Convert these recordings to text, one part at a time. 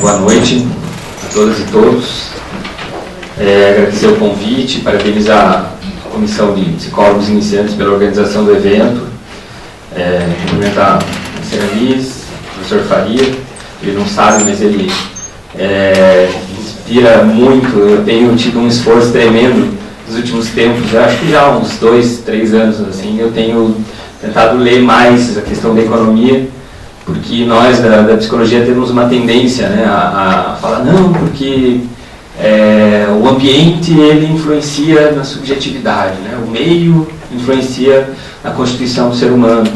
Boa noite a todas e todos. Agradecer o convite, parabenizar a Comissão de Psicólogos Iniciantes pela organização do evento. Cumprimentar a senhora Liz, o professor Faria. Ele não sabe, mas ele inspira muito. Eu tenho tido um esforço tremendo nos últimos tempos, eu acho que já há uns 2, 3 anos, assim, eu tenho tentado ler mais a questão da economia, porque nós da psicologia temos uma tendência, né, a falar, não, porque o ambiente ele influencia na subjetividade, né, o meio influencia na constituição do ser humano,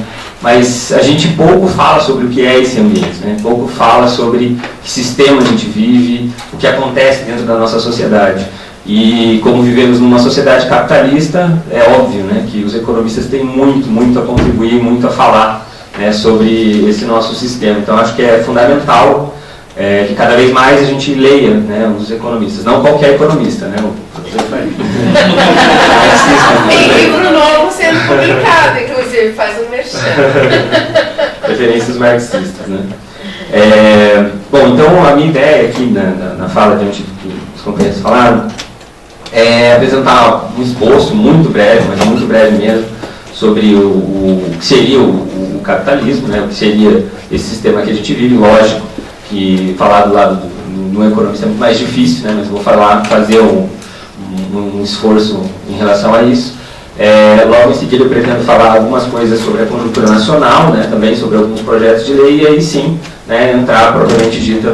mas a gente pouco fala sobre o que é esse ambiente, né, pouco fala sobre que sistema a gente vive, o que acontece dentro da nossa sociedade. E como vivemos numa sociedade capitalista, é óbvio, né, que os economistas têm muito a contribuir, muito a falar, né, sobre esse nosso sistema. Então acho que é fundamental que cada vez mais a gente leia, né, os economistas, não qualquer economista, né? Tem livro novo sendo publicado, inclusive, faz um merchan. Referências marxistas, né? Bom, então a minha ideia aqui na fala diante do que os companheiros falaram é apresentar um esboço muito breve, mas muito breve mesmo, sobre o que seria o capitalismo, né, o que seria esse sistema que a gente vive. Lógico que falar do lado do economista é muito mais difícil, né, mas vou fazer um esforço em relação a isso. Logo em seguida eu pretendo falar algumas coisas sobre a conjuntura nacional, né, também sobre alguns projetos de lei, e aí sim, né, entrar propriamente dita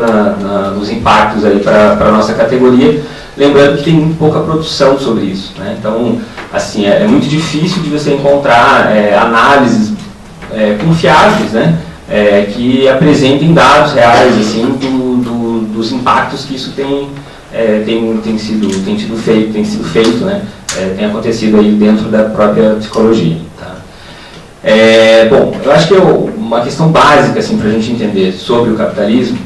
nos impactos aí para a nossa categoria. Lembrando que tem muito pouca produção sobre isso, né? Então, assim, é muito difícil de você encontrar análises confiáveis, né? Que apresentem dados reais, assim, dos impactos que isso tem sido feito, né? Tem acontecido aí dentro da própria psicologia, tá? Bom, eu acho que uma questão básica, assim, para a gente entender sobre o capitalismo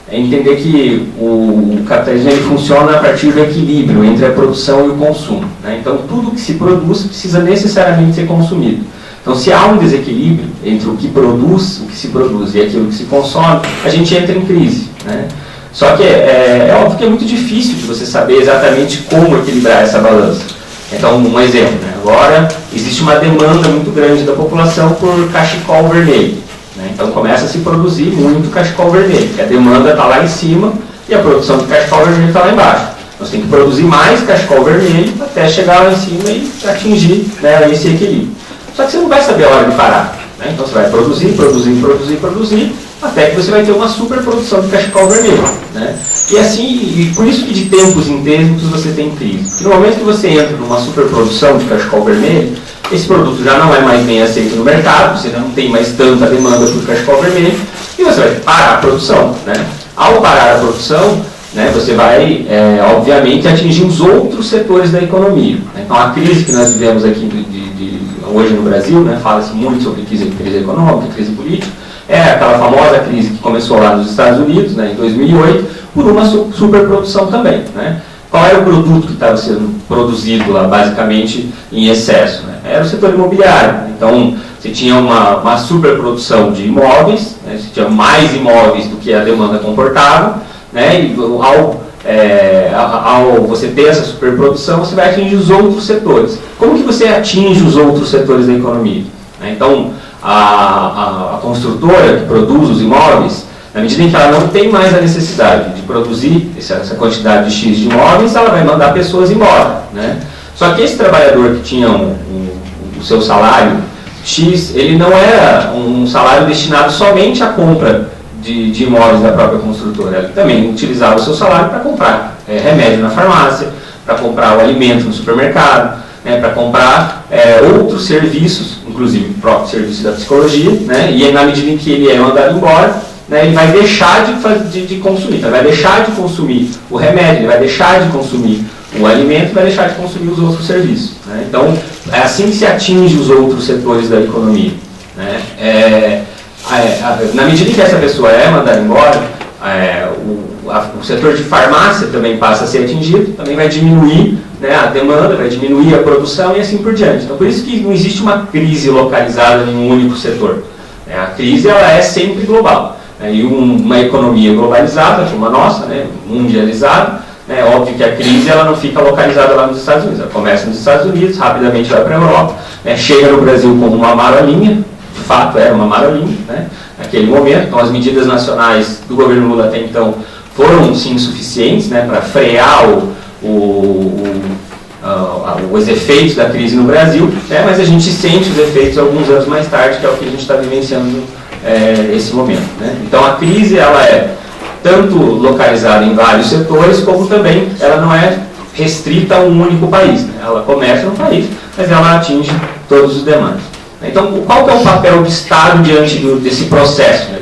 é entender que o capitalismo ele funciona a partir do equilíbrio entre a produção e o consumo, né? Então, tudo que se produz precisa necessariamente ser consumido. Então, se há um desequilíbrio entre o que se produz e aquilo que se consome, a gente entra em crise, né? Só que é óbvio que é muito difícil de você saber exatamente como equilibrar essa balança. Então, um exemplo, né? Agora, existe uma demanda muito grande da população por cachecol vermelho. Então começa a se produzir muito cachecol vermelho, porque a demanda está lá em cima e a produção de cachecol vermelho está lá embaixo. Nós temos que produzir mais cachecol vermelho até chegar lá em cima e atingir, né, esse equilíbrio. Só que você não vai saber a hora de parar, né? Então você vai produzir, até que você vai ter uma superprodução de cachecol vermelho, né? E assim, e por isso que de tempos em tempos você tem crise. Porque no momento que você entra numa superprodução de cachecol vermelho, esse produto já não é mais bem aceito no mercado, você já não tem mais tanta demanda por cachecol vermelho, e você vai parar a produção, né? Ao parar a produção, né, você vai, obviamente, atingir os outros setores da economia, né? Então, a crise que nós vivemos aqui hoje no Brasil, né, fala-se muito sobre crise econômica, crise política, é aquela famosa crise que começou lá nos Estados Unidos, né, em 2008, por uma superprodução também, né? Qual era o produto que estava sendo produzido lá, basicamente, em excesso, né? Era o setor imobiliário. Então, você tinha uma superprodução de imóveis, né? Você tinha mais imóveis do que a demanda comportava, né? E ao você ter essa superprodução, você vai atingir os outros setores. Como que você atinge os outros setores da economia? Então, a construtora que produz os imóveis, na medida em que ela não tem mais a necessidade de produzir essa quantidade de X de imóveis, ela vai mandar pessoas embora, né? Só que esse trabalhador que tinha o seu salário X, ele não era um salário destinado somente à compra de imóveis da própria construtora. Ele também utilizava o seu salário para comprar remédio na farmácia, para comprar o alimento no supermercado, né, para comprar outros serviços, inclusive o próprio serviço da psicologia, né? E na medida em que ele é mandado embora, né, ele vai deixar de consumir, então, ele vai deixar de consumir o remédio, ele vai deixar de consumir o alimento, vai deixar de consumir os outros serviços, né? Então, é assim que se atinge os outros setores da economia, né? Na medida em que essa pessoa é mandada embora, o setor de farmácia também passa a ser atingido, também vai diminuir, né, a demanda, vai diminuir a produção e assim por diante. Então, por isso que não existe uma crise localizada em um único setor. A crise ela é sempre global. e uma economia globalizada, como a nossa, né, mundializada, né, óbvio que a crise ela não fica localizada lá nos Estados Unidos, ela começa nos Estados Unidos, rapidamente vai para a Europa, né, chega no Brasil como uma marolinha, de fato era uma marolinha, né, naquele momento. Então as medidas nacionais do governo Lula até então foram sim suficientes, né, para frear os efeitos da crise no Brasil, né, mas a gente sente os efeitos alguns anos mais tarde, que é o que a gente está vivenciando esse momento, né. Então a crise ela é tanto localizada em vários setores, como também ela não é restrita a um único país, né. Ela começa no país, mas ela atinge todos os demais. Então, qual que é o papel do Estado diante desse processo, né,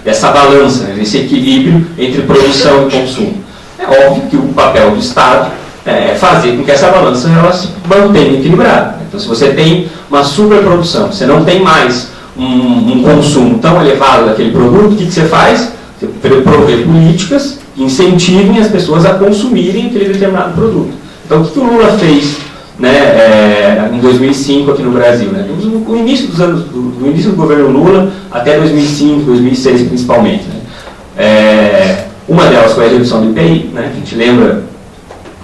dessa balança, né, desse equilíbrio entre produção e consumo? É óbvio que o papel do Estado é fazer com que essa balança ela se mantenha equilibrada. Então, se você tem uma superprodução, você não tem mais um consumo tão elevado daquele produto, o que você faz? Você prover políticas que incentivem as pessoas a consumirem aquele determinado produto. Então, o que o Lula fez, né, em 2005 aqui no Brasil, né? No início dos anos, do início do governo Lula até 2005, 2006 principalmente, né? Uma delas foi a redução do IPI, né? A gente lembra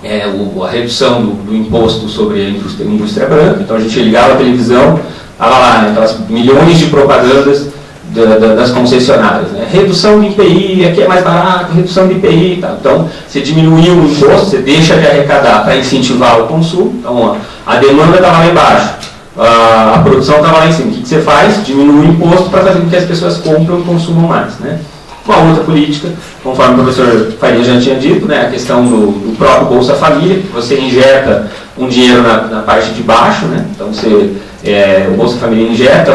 a redução do imposto sobre a indústria branca. Então a gente ligava a televisão, estava lá, né, aquelas milhões de propagandas das concessionárias, né? Redução do IPI, aqui é mais barato, redução do IPI e tal. Então, você diminuiu o imposto, você deixa de arrecadar para incentivar o consumo. Então, a demanda estava lá embaixo, a produção estava lá em cima. O que você faz? Diminui o imposto para fazer com que as pessoas comprem e consumam mais, né? Uma outra política, conforme o professor Faria já tinha dito, né, a questão do próprio Bolsa Família, que você injeta um dinheiro na parte de baixo, né? Então, o Bolsa Família injeta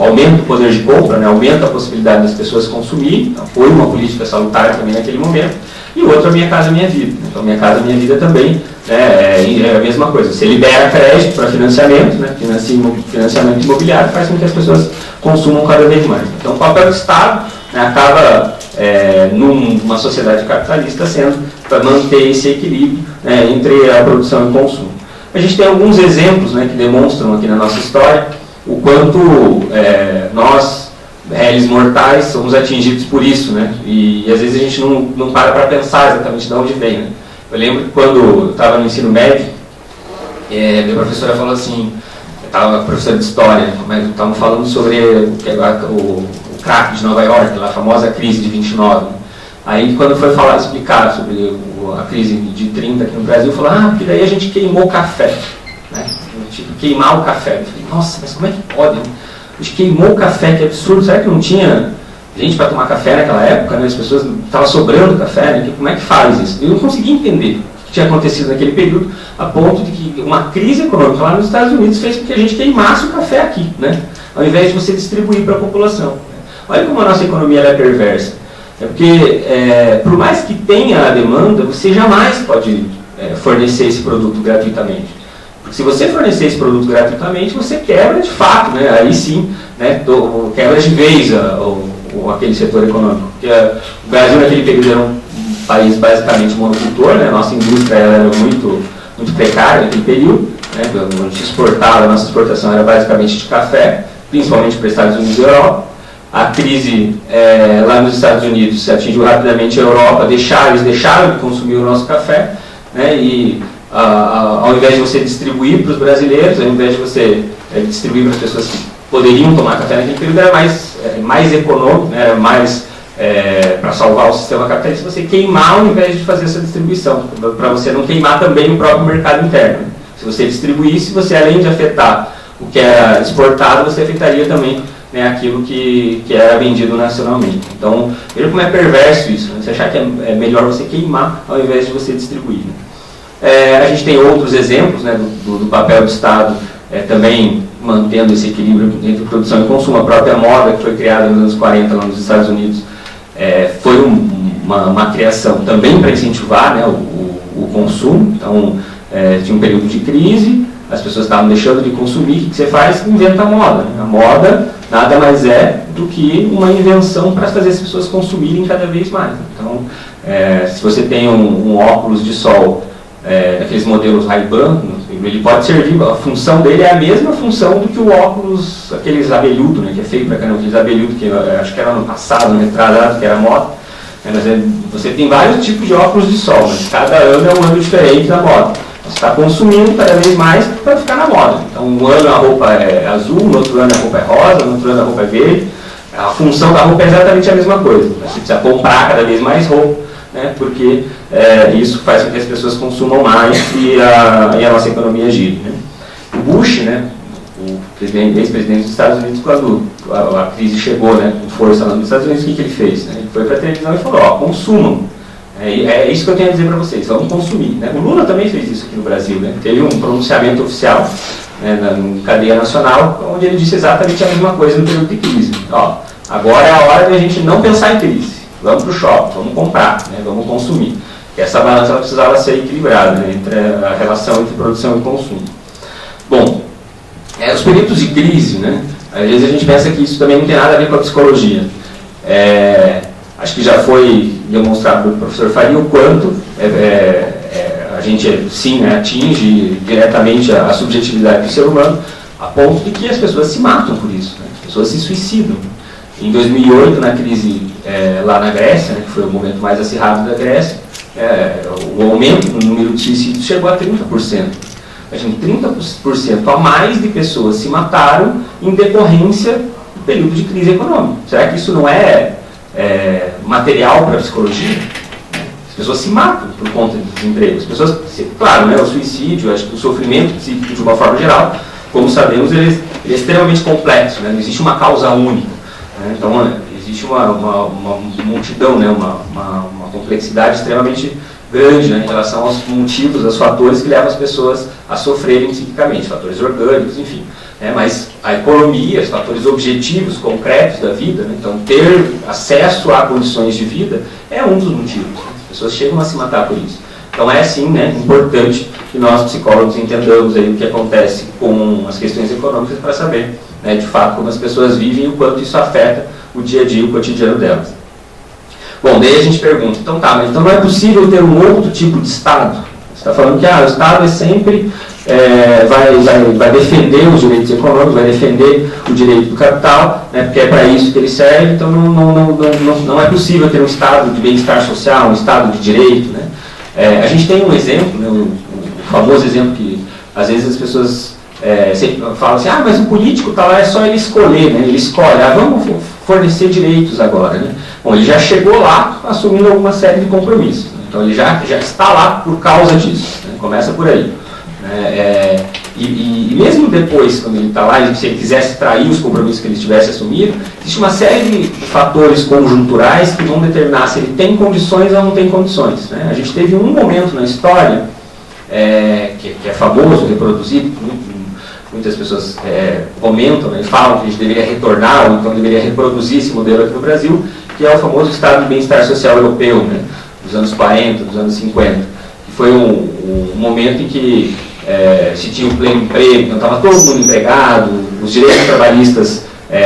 aumenta o poder de compra, né, aumenta a possibilidade das pessoas consumirem. Então, foi uma política salutar também naquele momento. E outra, Minha Casa Minha Vida. Então, Minha Casa Minha Vida também, né, é a mesma coisa. Você libera crédito para financiamento, né, financiamento imobiliário, faz com que as pessoas consumam cada vez mais. Então, o papel do Estado, né, acaba, numa sociedade capitalista, sendo para manter esse equilíbrio, né, entre a produção e o consumo. A gente tem alguns exemplos, né, que demonstram aqui na nossa história o quanto nós, réis mortais, somos atingidos por isso, né? E às vezes a gente não para pensar exatamente de onde vem, né? Eu lembro que quando eu estava no ensino médio, minha professora falou assim, eu estava professora de história, né, mas estavam falando sobre o crack de Nova York, a famosa crise de 29. Né? Aí quando foi explicar sobre a crise de 30 aqui no Brasil, falou, porque daí a gente queimou café, né? Tipo, queimar o café. Eu falei, nossa, mas como é que pode? Né? A gente queimou o café, que absurdo. Será que não tinha gente para tomar café naquela época? Né? As pessoas estavam sobrando café, né? Como é que faz isso? Eu não conseguia entender o que tinha acontecido naquele período, a ponto de que uma crise econômica lá nos Estados Unidos fez com que a gente queimasse o café aqui, né? Ao invés de você distribuir para a população. Olha como a nossa economia é perversa. É porque, por mais que tenha a demanda, você jamais pode fornecer esse produto gratuitamente. Porque se você fornecer esse produto gratuitamente, você quebra de fato, né? Aí sim, né, quebra de vez aquele setor econômico. Porque o Brasil naquele período era um país basicamente monocultor, né? A nossa indústria era muito, muito precária naquele período, né? A gente exportava, a nossa exportação era basicamente de café, principalmente para os Estados Unidos e Europa. A crise lá nos Estados Unidos atingiu rapidamente a Europa, eles deixaram de consumir o nosso café, né? E ao invés de você distribuir para os brasileiros, ao invés de você distribuir para as pessoas que poderiam tomar café naquele período, era mais econômico, né? Era mais para salvar o sistema capitalista, você queimar ao invés de fazer essa distribuição, para você não queimar também o próprio mercado interno. Se você distribuísse, você além de afetar o que era exportado, você afetaria também, né, aquilo que era vendido nacionalmente. Então, veja como é perverso isso, né? Você achar que é melhor você queimar ao invés de você distribuir. Né? A gente tem outros exemplos, né, do papel do Estado também mantendo esse equilíbrio entre produção e consumo. A própria moda, que foi criada nos anos 40 lá nos Estados Unidos, foi uma criação também para incentivar, né, o consumo. Então, tinha um período de crise, as pessoas estavam deixando de consumir. O que você faz? Inventa a moda. Né? A moda nada mais é do que uma invenção para fazer as pessoas consumirem cada vez mais. Então, se você tem um óculos de sol, aqueles modelos Ray-Ban, Ele pode servir, a função dele é a mesma função do que o óculos, aqueles abelhudo, né, que é feio pra caramba, aqueles abelhudo que acho que era no passado, no retrasado, que era moda. Mas você tem vários tipos de óculos de sol, mas cada ano é um ano diferente da moda. Você está consumindo cada vez mais para ficar na moda. Então, um ano a roupa é azul, no outro ano a roupa é rosa, no outro ano a roupa é verde. A função da roupa é exatamente a mesma coisa. Você precisa comprar cada vez mais roupa, né, porque isso faz com que as pessoas consumam mais e a nossa economia gire. Né. O Bush, né, o ex-presidente dos Estados Unidos, quando a crise chegou, né, com força lá nos Estados Unidos, o que ele fez? Né? Ele foi para a televisão e falou, ó, consumam. É isso que eu tenho a dizer para vocês, vamos consumir. Né? O Lula também fez isso aqui no Brasil. Né? Teve um pronunciamento oficial, né, na cadeia nacional, onde ele disse exatamente a mesma coisa no período de crise. Ó, agora é a hora de a gente não pensar em crise. Vamos para o shopping, vamos comprar, né, vamos consumir. E essa balança ela precisava ser equilibrada, né, entre a relação entre produção e consumo. Bom, os períodos de crise, né, às vezes a gente pensa que isso também não tem nada a ver com a psicologia. Acho que já foi demonstrado pelo professor Faria o quanto a gente, sim, né, atinge diretamente a subjetividade do ser humano, a ponto de que as pessoas se matam por isso, né, as pessoas se suicidam. Em 2008, na crise lá na Grécia, né, que foi o momento mais acirrado da Grécia, o aumento no número de suicídios chegou a 30%. A gente, 30% a mais de pessoas se mataram em decorrência do período de crise econômica. Será que isso não é material para a psicologia? As pessoas se matam por conta do desemprego. As pessoas, claro, né, o suicídio, acho que o sofrimento psíquico de uma forma geral, como sabemos, ele é extremamente complexo, né? Não existe uma causa única. Né? Então, existe uma multidão, né? uma complexidade extremamente grande, né, em relação aos motivos, aos fatores que levam as pessoas a sofrerem psiquicamente, fatores orgânicos, enfim. Mas a economia, os fatores objetivos, concretos da vida, né, então ter acesso a condições de vida é um dos motivos. Né, as pessoas chegam a se matar por isso. Então é sim, né, importante que nós psicólogos entendamos aí o que acontece com as questões econômicas para saber, né, de fato como as pessoas vivem e o quanto isso afeta o dia a dia, o cotidiano delas. Bom, daí a gente pergunta, então tá, mas então não é possível ter um outro tipo de Estado? Você está falando que o Estado sempre vai defender os direitos econômicos, vai defender o direito do capital, né, porque é para isso que ele serve, então não é possível ter um Estado de bem-estar social, um Estado de direito. Né? A gente tem um exemplo, né, o famoso exemplo que às vezes as pessoas sempre falam assim, mas o político está lá, é só ele escolher, né? Ele escolhe, vamos fornecer direitos agora. Né? Bom, ele já chegou lá assumindo alguma série de compromissos. Né? Então ele já está lá por causa disso. Né? Começa por aí. E mesmo depois, quando ele está lá, se ele quisesse trair os compromissos que ele tivesse assumido, existe uma série de fatores conjunturais que vão determinar se ele tem condições ou não tem condições. Né? A gente teve um momento na história que é famoso, reproduzido, muitas pessoas comentam, né, e falam que a gente deveria retornar ou então deveria reproduzir esse modelo aqui no Brasil, que é o famoso Estado de Bem-Estar Social Europeu, né, dos anos 40, dos anos 50, que foi um momento em que se tinha um pleno emprego, então estava todo mundo empregado, os direitos trabalhistas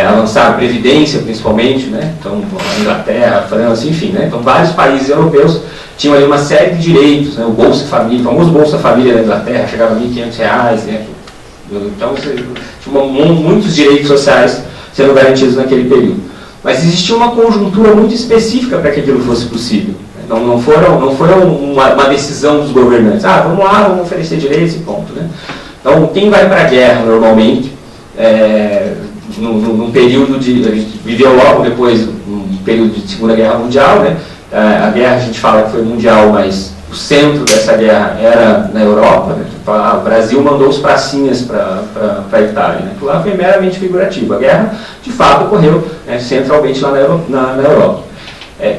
avançaram, previdência principalmente, né, então a Inglaterra, a França, enfim, né, então vários países europeus tinham ali uma série de direitos, né, o Bolsa Família, o famoso Bolsa Família da Inglaterra, chegava a R$1.500, né, então tinha muitos direitos sociais sendo garantidos naquele período. Mas existia uma conjuntura muito específica para que aquilo fosse possível. Não foi uma decisão dos governantes. Vamos lá, vamos oferecer direitos e ponto. Né? Então, quem vai para a guerra normalmente, num período de... A gente viveu logo depois, um período de Segunda Guerra Mundial, né? A guerra a gente fala que foi mundial, mas o centro dessa guerra era na Europa. Né? O Brasil mandou os pracinhas para a Itália. Né? Lá foi meramente figurativo. A guerra, de fato, ocorreu, né, centralmente lá na Europa.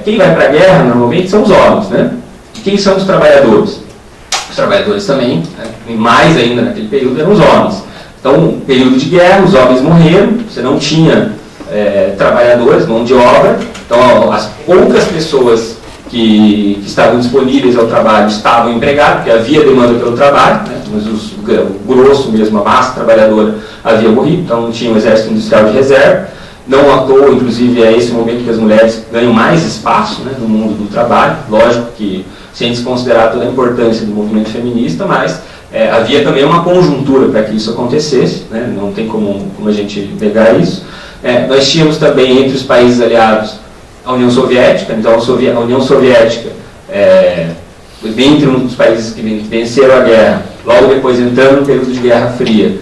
Quem vai para a guerra, normalmente, são os homens. Né? E quem são os trabalhadores? Os trabalhadores também, né, e mais ainda naquele período, eram os homens. Então, período de guerra, os homens morreram, você não tinha trabalhadores, mão de obra. Então, as poucas pessoas que estavam disponíveis ao trabalho estavam empregados, porque havia demanda pelo trabalho, né, mas o grosso mesmo, a massa trabalhadora, havia morrido, então não tinha um exército industrial de reserva. Não à toa, inclusive, é esse momento que as mulheres ganham mais espaço, né, no mundo do trabalho. Lógico que, sem desconsiderar toda a importância do movimento feminista, mas havia também uma conjuntura para que isso acontecesse, né? Não tem como a gente negar isso. Nós tínhamos também entre os países aliados a União Soviética, então a União Soviética, entre um dos países que venceram a guerra, logo depois entrando no período de Guerra Fria,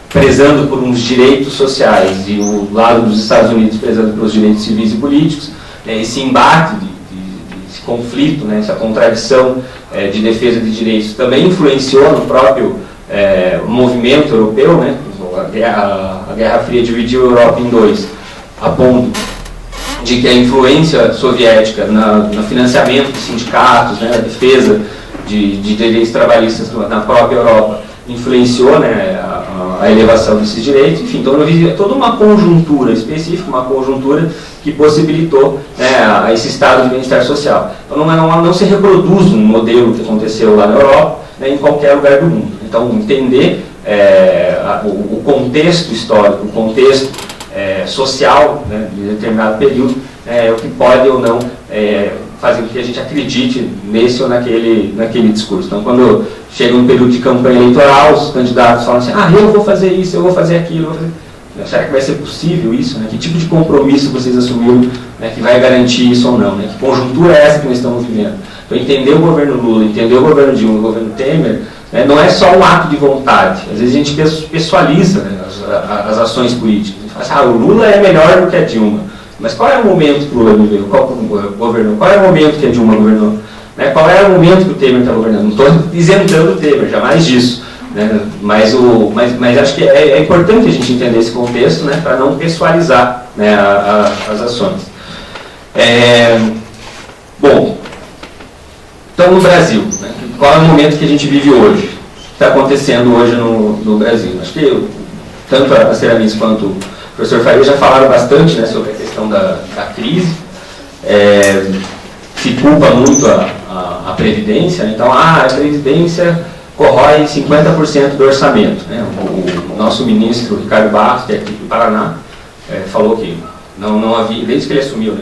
prezando por uns direitos sociais, e o lado dos Estados Unidos prezando pelos direitos civis e políticos, esse embate, esse conflito, né, essa contradição de defesa de direitos também influenciou no próprio movimento europeu, né? A Guerra Fria dividiu a Europa em dois, a ponto de que a influência soviética no financiamento de sindicatos, né, na defesa de direitos trabalhistas na própria Europa, influenciou, né, a elevação desses direitos. Enfim, então havia toda uma conjuntura específica, uma conjuntura que possibilitou, né, esse estado de bem-estar social. Então não se reproduz um modelo que aconteceu lá na Europa, né, em qualquer lugar do mundo. Então entender o contexto histórico, o contexto social, né, de determinado período, é o que pode ou não fazer com que a gente acredite nesse ou naquele discurso. Então, quando chega um período de campanha eleitoral, os candidatos falam assim: eu vou fazer isso, eu vou fazer aquilo. Será que vai ser possível isso? Né? Que tipo de compromisso vocês assumiram, né, que vai garantir isso ou não? Né? Que conjuntura é essa que nós estamos vivendo? Então, entender o governo Lula, entender o governo Dilma, o governo Temer, não é só um ato de vontade. Às vezes a gente pessoaliza, né, as ações políticas. A gente fala assim: o Lula é melhor do que a Dilma. Mas qual é o momento que o Lula viveu? Qual governou? Qual é o momento que a Dilma governou? Né? Qual é o momento que o Temer está governando? Não estou isentando o Temer, jamais disso. Né? Mas acho que é importante a gente entender esse contexto, né, para não pessoalizar, né, as ações. Bom, então no Brasil, né, qual é o momento que a gente vive hoje? O que está acontecendo hoje no Brasil? Acho que tanto a Ceramis quanto o professor Faria já falaram bastante, né, sobre a questão da crise. Se culpa muito a Previdência, né? Então a Previdência corrói 50% do orçamento. Né? O nosso ministro Ricardo Barros, que é aqui do Paraná, falou que não havia, desde que ele assumiu, né?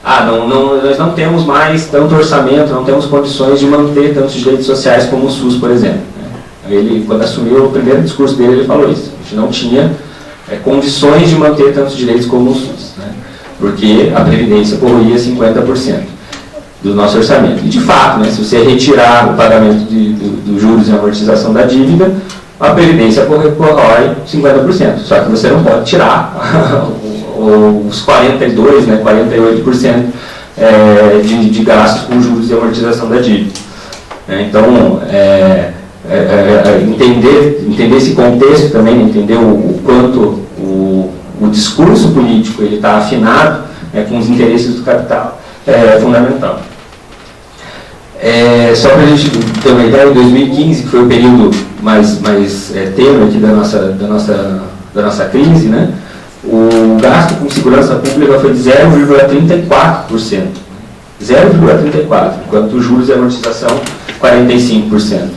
Nós não temos mais tanto orçamento, não temos condições de manter tantos direitos sociais como o SUS, por exemplo. Né? Ele, quando assumiu, o primeiro discurso dele, ele falou isso. A gente não tinha condições de manter tantos direitos como o SUS, né? Porque a Previdência corroía 50% do nosso orçamento. E, de fato, né, se você retirar o pagamento dos juros e amortização da dívida, a Previdência corrói 50%. Só que você não pode tirar os 42%, né, 48% de gastos com juros e amortização da dívida. Então, entender esse contexto também, entender o quanto o discurso político está afinado, né, com os interesses do capital, é fundamental. Só para a gente ter uma ideia, em 2015, que foi o período mais tenro aqui da nossa crise, né, o gasto com segurança pública foi de 0,34%. 0,34%, enquanto os juros e amortização, 45%.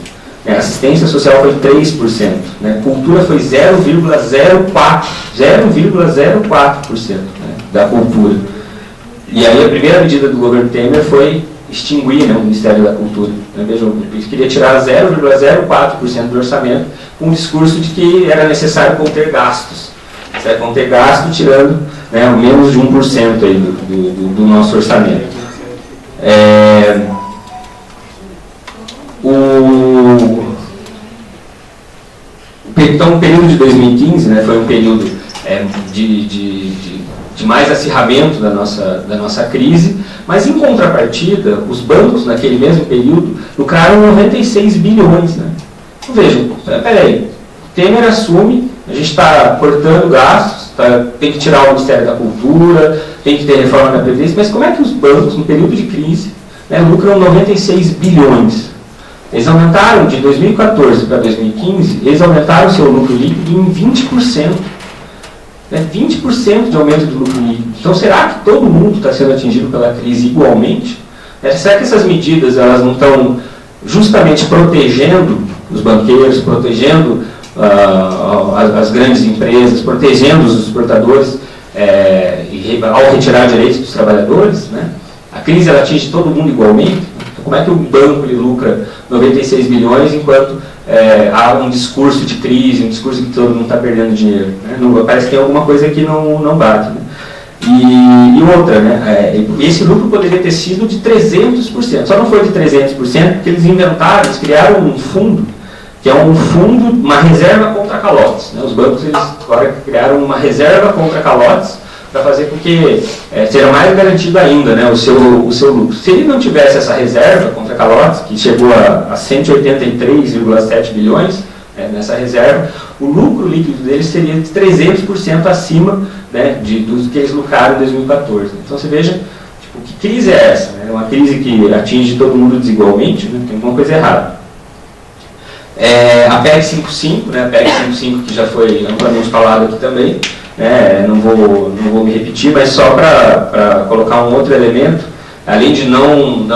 A assistência social foi 3%. Né, cultura foi 0,04%, né, da cultura. E aí a primeira medida do governo Temer foi extinguir, né, o Ministério da Cultura. Vejam, eu queria tirar 0,04% do orçamento com o discurso de que era necessário conter gastos. Necessário conter gasto tirando, né, menos de 1% aí do nosso orçamento. Então, o período de 2015, né, foi um período de mais acirramento da nossa crise, mas em contrapartida, os bancos naquele mesmo período lucraram 96 bilhões. Né? Então, vejam, peraí, Temer assume, a gente está cortando gastos, tem que tirar o Ministério da Cultura, tem que ter reforma da Previdência, mas como é que os bancos, no período de crise, né, lucram 96 bilhões? Eles aumentaram, de 2014 para 2015, eles aumentaram o seu lucro líquido em 20%. Né, 20% de aumento do lucro líquido. Então, será que todo mundo está sendo atingido pela crise igualmente? Será que essas medidas elas não estão justamente protegendo os banqueiros, protegendo as grandes empresas, protegendo os exportadores ao retirar direitos dos trabalhadores? Né? A crise ela atinge todo mundo igualmente. Então, como é que o banco ele lucra 96 bilhões, enquanto há um discurso de crise, um discurso que todo mundo está perdendo dinheiro. Né? Não, parece que tem alguma coisa que não bate. Né? E outra, né? Esse lucro poderia ter sido de 300%, só não foi de 300% porque eles inventaram, eles criaram um fundo, que é um fundo, uma reserva contra calotes. Né? Os bancos eles agora criaram uma reserva contra calotes para fazer com que seja mais garantido ainda, né, o seu lucro. Se ele não tivesse essa reserva contra calotes, que chegou a 183,7 bilhões nessa reserva, o lucro líquido deles seria de 300% acima, né, do que eles lucraram em 2014. Então você veja, tipo, que crise é essa? Né? É uma crise que atinge todo mundo desigualmente, né? Tem alguma coisa errada. A PEC 55, né, a PEC 55 que já foi amplamente falado aqui também, não vou me repetir, mas só para colocar um outro elemento, além de não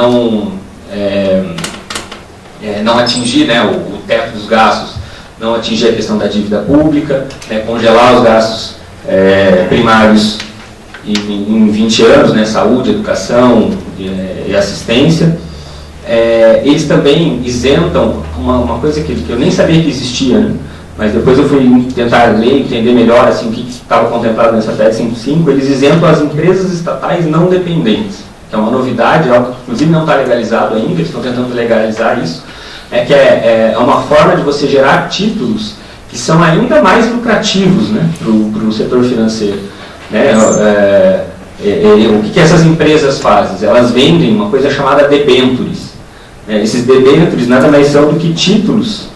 atingir, né, o teto dos gastos, não atingir a questão da dívida pública, congelar os gastos primários em 20 anos, né, saúde, educação e assistência. Eles também isentam uma coisa que eu nem sabia que existia, né? Mas depois eu fui tentar ler, entender melhor assim, o que estava contemplado nessa PEC 55. Eles isentam as empresas estatais não dependentes, que é uma novidade, algo que inclusive não está legalizado ainda, eles estão tentando legalizar isso, que é uma forma de você gerar títulos que são ainda mais lucrativos, né, para o setor financeiro. Né? O que essas empresas fazem? Elas vendem uma coisa chamada debêntures. Esses debêntures nada mais são do que títulos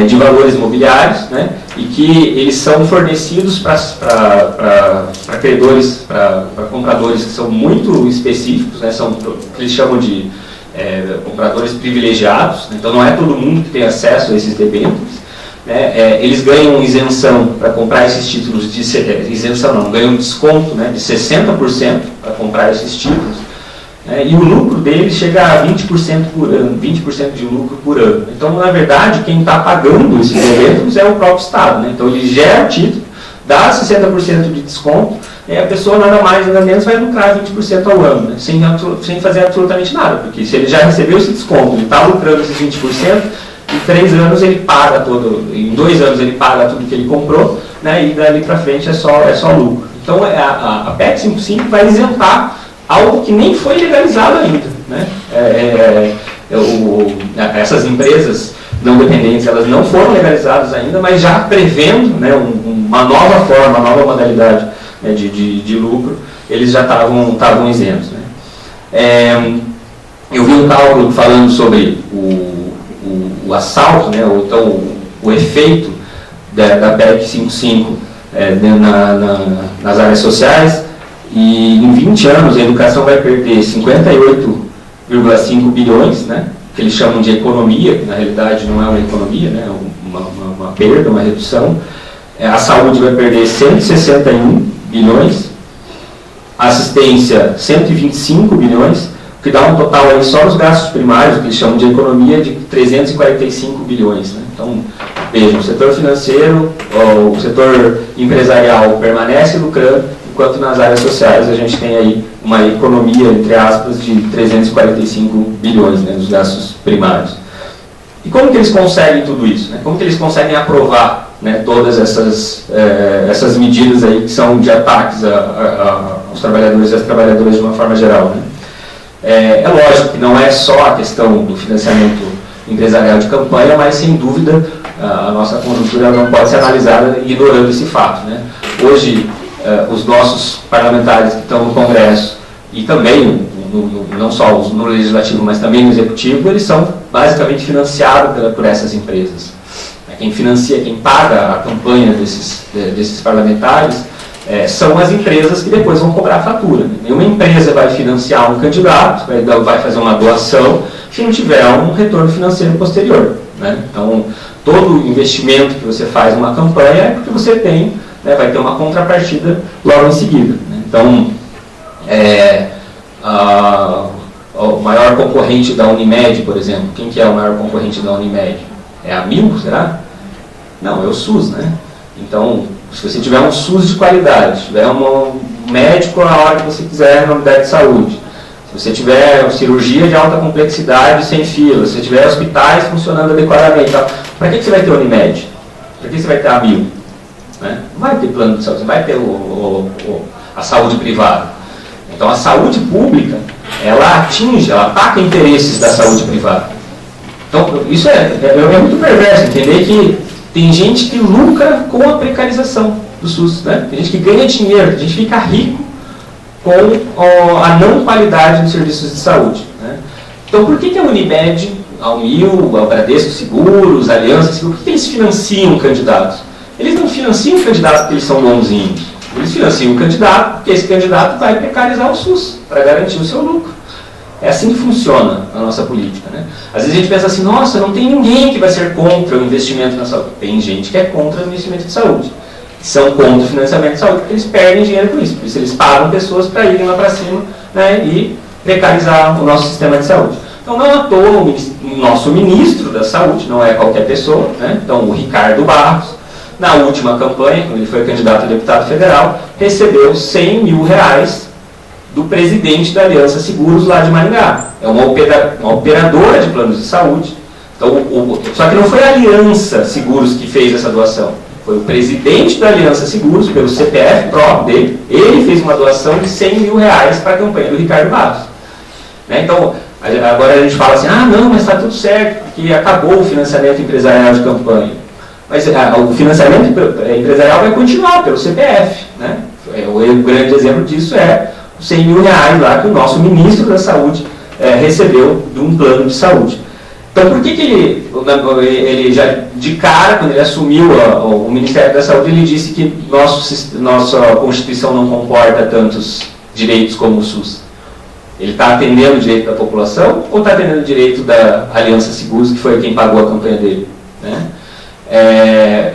de valores imobiliários, né, e que eles são fornecidos para credores, para compradores que são muito específicos, né, são o que eles chamam de compradores privilegiados, né, então não é todo mundo que tem acesso a esses debêntures. Né, eles ganham isenção para comprar esses títulos, ganham desconto, né, de 60% para comprar esses títulos. E o lucro deles chega a 20% por ano, 20% de lucro por ano. Então, na verdade, quem está pagando esses debêntures é o próprio Estado. Né? Então, ele gera o título, dá 60% de desconto, e a pessoa nada mais, nada menos vai lucrar 20% ao ano, né? sem fazer absolutamente nada. Porque se ele já recebeu esse desconto, ele está lucrando esses 20%, em 3 anos ele paga em 2 anos ele paga tudo que ele comprou, né? E dali para frente é só lucro. Então, a PEC 55 vai isentar algo que nem foi legalizado ainda. Né? Essas empresas não dependentes, elas não foram legalizadas ainda, mas já prevendo, né, uma nova forma, uma nova modalidade, né, de lucro, eles já estavam isentos. Né? Eu vi um cálculo falando sobre o assalto, né, ou então o efeito da PEC 55 nas áreas sociais. E em 20 anos a educação vai perder 58,5 bilhões, né, que eles chamam de economia, que na realidade não é uma economia, né, é uma perda, uma redução. A saúde vai perder 161 bilhões, a assistência 125 bilhões, que dá um total aí só nos gastos primários, que eles chamam de economia, de 345 bilhões. Né. Então, vejam, o setor financeiro, o setor empresarial permanece lucrando, enquanto nas áreas sociais a gente tem aí uma economia, entre aspas, de 345 bilhões, né, nos gastos primários. E como que eles conseguem tudo isso? Né? Como que eles conseguem aprovar, né, todas essas medidas aí que são de ataques aos trabalhadores e às trabalhadoras de uma forma geral? Né? É lógico que não é só a questão do financiamento empresarial de campanha, mas sem dúvida a nossa conjuntura não pode ser analisada ignorando esse fato. Né? Hoje, os nossos parlamentares que estão no Congresso e também, não só no Legislativo, mas também no Executivo, eles são basicamente financiados por essas empresas. Quem financia, quem paga a campanha desses parlamentares são as empresas que depois vão cobrar a fatura. Nenhuma empresa vai financiar um candidato, vai fazer uma doação, se não tiver um retorno financeiro posterior. Né? Então, todo investimento que você faz numa campanha é porque você tem, vai ter uma contrapartida logo em seguida. Né? Então, o maior concorrente da Unimed, por exemplo, quem que é o maior concorrente da Unimed? É a Mil, será? Não, é o SUS, né? Então, se você tiver um SUS de qualidade, tiver um médico a hora que você quiser na unidade de saúde, se se você tiver cirurgia de alta complexidade sem fila, se você tiver hospitais funcionando adequadamente, para que você vai ter o Unimed? Para que você vai ter a Mil? Né? Não vai ter plano de saúde, não vai ter a saúde privada. Então a saúde pública, ela atinge, ela ataca interesses da saúde privada. Então isso é muito perverso, entender que tem gente que lucra com a precarização do SUS, né? Tem gente que ganha dinheiro, tem gente que fica rico com a não qualidade dos serviços de saúde, né? Então por que a Unimed, a Mil, a Bradesco Seguros, a Aliança Seguros, por que eles financiam candidatos? Eles não financiam candidatos porque eles são bonzinhos. Eles financiam o candidato porque esse candidato vai precarizar o SUS para garantir o seu lucro. É assim que funciona a nossa política, né? Às vezes a gente pensa assim, nossa, não tem ninguém que vai ser contra o investimento na saúde. Tem gente que é contra o investimento de saúde. São contra o financiamento de saúde porque eles perdem dinheiro com isso. Por isso eles pagam pessoas para irem lá para cima, né, e precarizar o nosso sistema de saúde. Então não à toa o nosso ministro da saúde, não é qualquer pessoa, né? Então o Ricardo Barros, na última campanha, quando ele foi candidato a deputado federal, recebeu R$100 mil do presidente da Aliança Seguros lá de Maringá. É uma operadora de planos de saúde. Então, só que não foi a Aliança Seguros que fez essa doação. Foi o presidente da Aliança Seguros, pelo CPF próprio dele, ele fez uma doação de R$100 mil para a campanha do Ricardo Barros. Né? Então, agora a gente fala assim, não, mas está tudo certo, porque acabou o financiamento empresarial de campanha. Mas o financiamento empresarial vai continuar pelo CPF. Né? O grande exemplo disso é os R$100 mil lá que o nosso ministro da Saúde recebeu de um plano de saúde. Então, por que ele já de cara, quando ele assumiu o Ministério da Saúde, ele disse que nossa Constituição não comporta tantos direitos como o SUS? Ele está atendendo o direito da população ou está atendendo o direito da Aliança Seguros, que foi quem pagou a campanha dele? Né?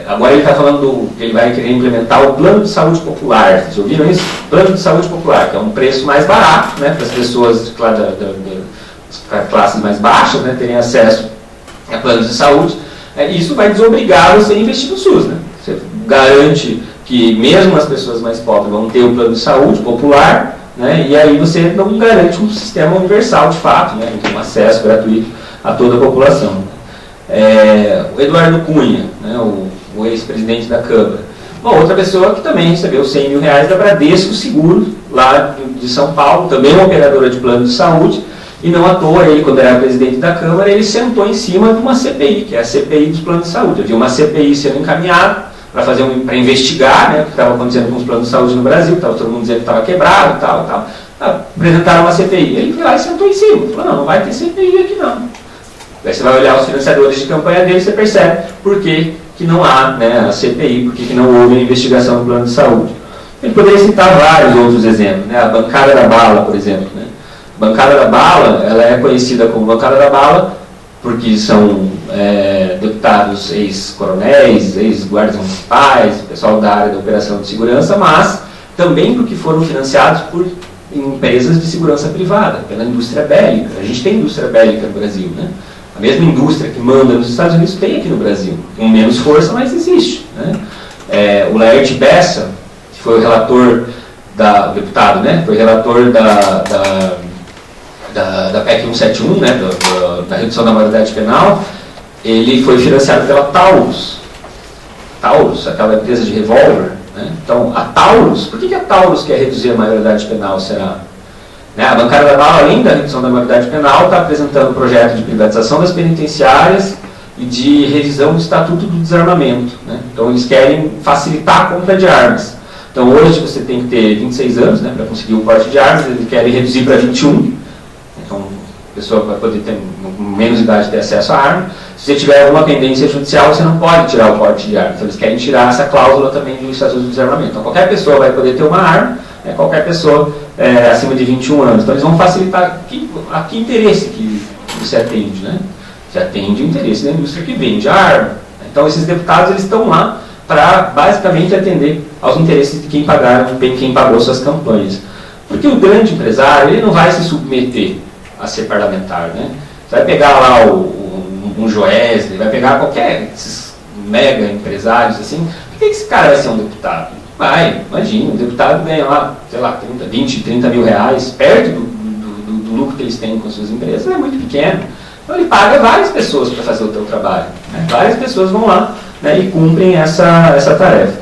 Agora ele está falando que ele vai querer implementar o plano de saúde popular. Vocês ouviram isso? Plano de saúde popular, que é um preço mais barato, né, para as pessoas das classes mais baixas, né, terem acesso a planos de saúde. Isso vai desobrigar você a investir no SUS. Né? Você garante que mesmo as pessoas mais pobres vão ter um plano de saúde popular, né, e aí você não garante um sistema universal de fato, né, um acesso gratuito a toda a população. O Eduardo Cunha, né, o ex-presidente da Câmara, uma outra pessoa que também recebeu R$100 mil da Bradesco Seguros, lá de São Paulo, também uma operadora de plano de saúde, e não à toa ele, quando era presidente da Câmara, ele sentou em cima de uma CPI, que é a CPI dos planos de saúde. Havia uma CPI sendo encaminhada para investigar, né, o que estava acontecendo com os planos de saúde no Brasil, estava todo mundo dizendo que estava quebrado e tal. Apresentaram uma CPI. Ele foi lá e sentou em cima. Falou, não vai ter CPI aqui não. Aí você vai olhar os financiadores de campanha dele e você percebe por que não há, né, a CPI, por que não houve a investigação do plano de saúde. Ele poderia citar vários outros exemplos, né, a bancada da bala, por exemplo. Né. A bancada da bala, ela é conhecida como bancada da bala porque são deputados ex-coronéis, ex-guardas municipais, pessoal da área da operação de segurança, mas também porque foram financiados por empresas de segurança privada, pela indústria bélica. A gente tem indústria bélica no Brasil, né? A mesma indústria que manda nos Estados Unidos tem aqui no Brasil, com menos força, mas existe. Né? O Laerte Bessa, que foi o relator o deputado, né? Foi relator da PEC 171, né? da redução da maioridade penal, ele foi financiado pela Taurus, aquela empresa de revólver. Né? Então, a Taurus, por que a Taurus quer reduzir a maioridade penal, será? Né? A bancada da bala, além da redução da maioridade penal, está apresentando um projeto de privatização das penitenciárias e de revisão do Estatuto do Desarmamento. Né? Então, eles querem facilitar a compra de armas. Então, hoje você tem que ter 26 anos, né, para conseguir o porte de armas, eles querem reduzir para 21. Então, a pessoa vai poder ter menos idade ter acesso à arma. Se você tiver alguma pendência judicial, você não pode tirar o porte de arma. Então, eles querem tirar essa cláusula também do Estatuto do Desarmamento. Então, qualquer pessoa vai poder ter uma arma, né, qualquer pessoa acima de 21 anos. Então, eles vão facilitar a que interesse que você atende. Né? Você atende o interesse da indústria que vende a arma. Então, esses deputados eles estão lá para, basicamente, atender aos interesses de quem pagou suas campanhas. Porque o grande empresário ele não vai se submeter a ser parlamentar. Né? Você vai pegar lá um Joesley, vai pegar qualquer esses mega empresários assim, por que esse cara vai ser um deputado? Vai, imagina, um deputado ganha lá, sei lá, 20, 30 mil reais, perto do que eles têm com suas empresas é muito pequeno. Então ele paga várias pessoas para fazer o teu trabalho. Né? Várias pessoas vão lá, né, e cumprem essa tarefa.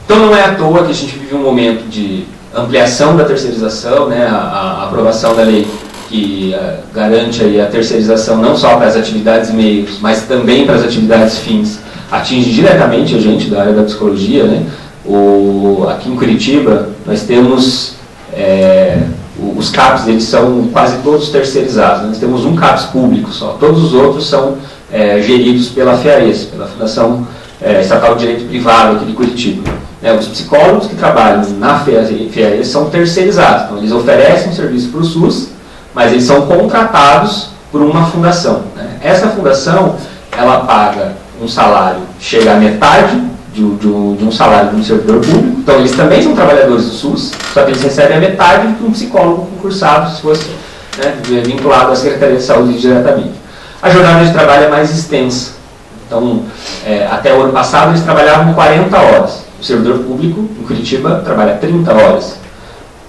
Então não é à toa que a gente vive um momento de ampliação da terceirização, né, a aprovação da lei que garante aí a terceirização não só para as atividades meios, mas também para as atividades fins, atinge diretamente a gente da área da psicologia. Né? Aqui em Curitiba nós temos os CAPs, eles são quase todos terceirizados. Nós temos um CAPs público só, todos os outros são geridos pela FIAES, pela Fundação Estatal de Direito Privado aqui de Curitiba. Os psicólogos que trabalham na FIAES são terceirizados, então eles oferecem um serviço para o SUS, mas eles são contratados por uma fundação. Né? Essa fundação, ela paga um salário que chega à metade de um salário de um servidor público, então eles também são trabalhadores do SUS, só que eles recebem a metade de um psicólogo concursado, se fosse, né, vinculado à Secretaria de Saúde diretamente. A jornada de trabalho é mais extensa, então até o ano passado eles trabalhavam 40 horas. O servidor público em Curitiba trabalha 30 horas.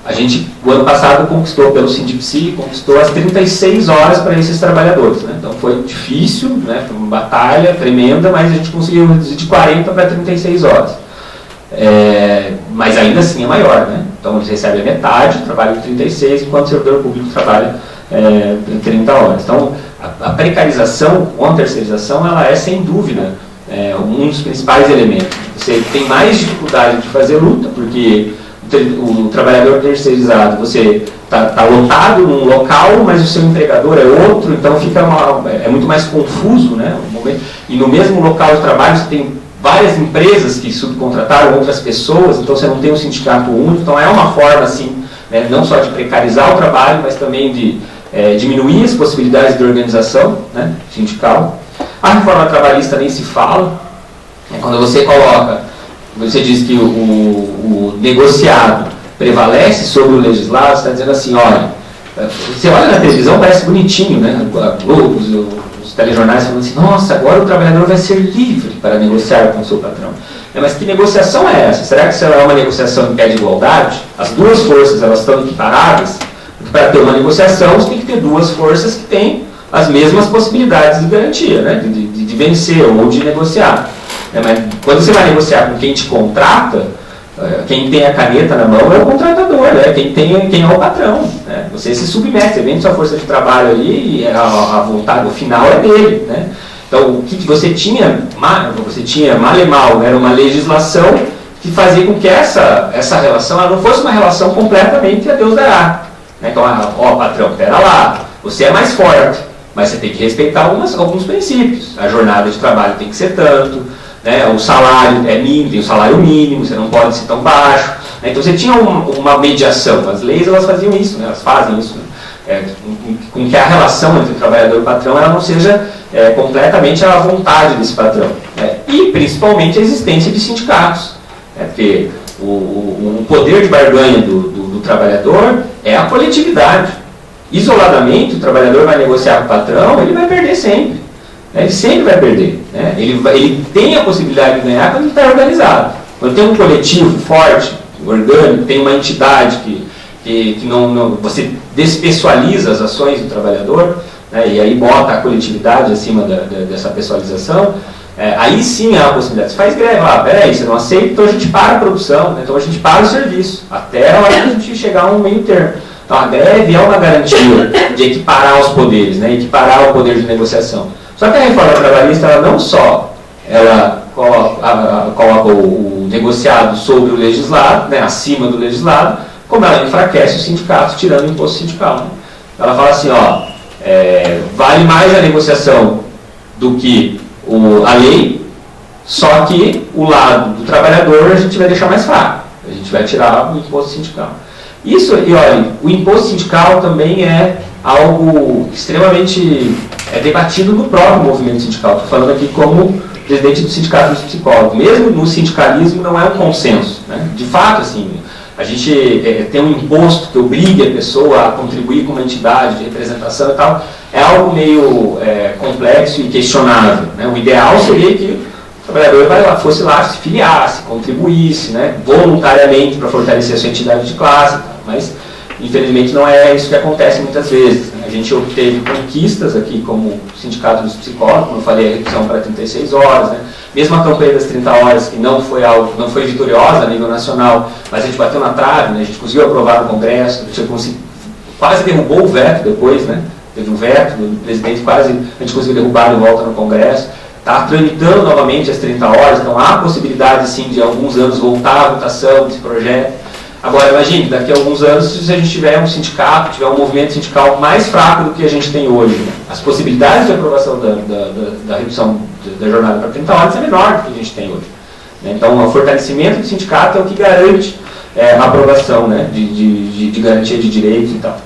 A gente, o ano passado, conquistou pelo Sindipsi, conquistou as 36 horas para esses trabalhadores. Né? Então foi difícil, né? Foi uma batalha tremenda, mas a gente conseguiu reduzir de 40 para 36 horas. Mas ainda assim é maior. Né? Então eles recebem a metade, trabalham 36, enquanto o servidor público trabalha 30 horas. Então a precarização com a terceirização, ela é sem dúvida um dos principais elementos. Você tem mais dificuldade de fazer luta, porque o trabalhador terceirizado, você está lotado num local, mas o seu empregador é outro, então fica é muito mais confuso, né? E no mesmo local de trabalho você tem várias empresas que subcontrataram outras pessoas, então você não tem um sindicato único, então é uma forma assim, né, não só de precarizar o trabalho, mas também de diminuir as possibilidades de organização, né, sindical. A reforma trabalhista nem se fala. Quando você coloca, você diz que o negociado prevalece sobre o legislado, você está dizendo assim, olha, você olha na televisão, parece bonitinho, né? A Globo, os telejornais falando assim, nossa, agora o trabalhador vai ser livre para negociar com o seu patrão. Mas que negociação é essa? Será que isso é uma negociação em pé de igualdade? As duas forças, elas estão equiparadas? Porque para ter uma negociação, você tem que ter duas forças que têm as mesmas possibilidades de garantia, né? de vencer ou de negociar. Mas quando você vai negociar com quem te contrata, quem tem a caneta na mão é o contratador, né? Quem é o patrão. Né? Você se submete, você vende sua força de trabalho ali e a vontade, o final é dele. Né? Então, o que você tinha mal e mal, era uma legislação que fazia com que essa relação ela não fosse uma relação completamente a Deus dará. Né? Então, patrão, pera lá, você é mais forte, mas você tem que respeitar alguns princípios. A jornada de trabalho tem que ser tanto, né? O salário é mínimo, tem o salário mínimo, você não pode ser tão baixo. Né? Então você tinha uma mediação, as leis elas faziam isso, né? Elas fazem isso, né? Com que a relação entre o trabalhador e o patrão ela não seja completamente à vontade desse patrão. Né? E principalmente a existência de sindicatos. Né? Porque o poder de barganha do trabalhador é a coletividade. Isoladamente, o trabalhador vai negociar com o patrão, ele vai perder sempre. Ele sempre vai perder. Né? Ele tem a possibilidade de ganhar quando ele está organizado. Quando tem um coletivo forte, orgânico, tem uma entidade que não você despessoaliza as ações do trabalhador, né? E aí bota a coletividade acima dessa pessoalização, aí sim há a possibilidade. Você faz greve, peraí, você não aceita, então a gente para a produção, né? Então a gente para o serviço, até a hora que a gente chegar a um meio termo. Então a greve é uma garantia de equiparar os poderes, né? Equiparar o poder de negociação. Só que a reforma trabalhista, ela não só coloca o negociado sobre o legislado, né, acima do legislado, como ela enfraquece os sindicatos, tirando o imposto sindical. Né? Ela fala assim, vale mais a negociação do que a lei, só que o lado do trabalhador a gente vai deixar mais fraco, a gente vai tirar o imposto sindical. Isso, e olha, o imposto sindical também é algo extremamente debatido no próprio movimento sindical. Estou falando aqui como presidente do Sindicato dos Psicólogos. Mesmo no sindicalismo não é um consenso. Né? De fato, assim, a gente tem um imposto que obrigue a pessoa a contribuir com uma entidade de representação e tal, é algo meio complexo e questionável. Né? O ideal seria que o trabalhador fosse lá, se filiasse, contribuísse, né, voluntariamente para fortalecer a sua entidade de classe, mas Infelizmente não é isso que acontece muitas vezes. A gente obteve conquistas aqui como Sindicato dos Psicólogos, como eu falei, a redução para 36 horas, né? Mesmo a campanha das 30 horas, que não foi vitoriosa a nível nacional, mas a gente bateu na trave, né? A gente conseguiu aprovar no Congresso, a gente quase derrubou o veto depois, né? Teve um veto do presidente, quase a gente conseguiu derrubar de volta no Congresso. Está tramitando novamente as 30 horas, então há possibilidade, sim, de alguns anos voltar à votação desse projeto. Agora, imagine, daqui a alguns anos, se a gente tiver um sindicato, tiver um movimento sindical mais fraco do que a gente tem hoje, né? As possibilidades de aprovação da redução da jornada para 30 horas é menor do que a gente tem hoje. Né? Então, o fortalecimento do sindicato é o que garante a aprovação, né? de garantia de direitos e tal.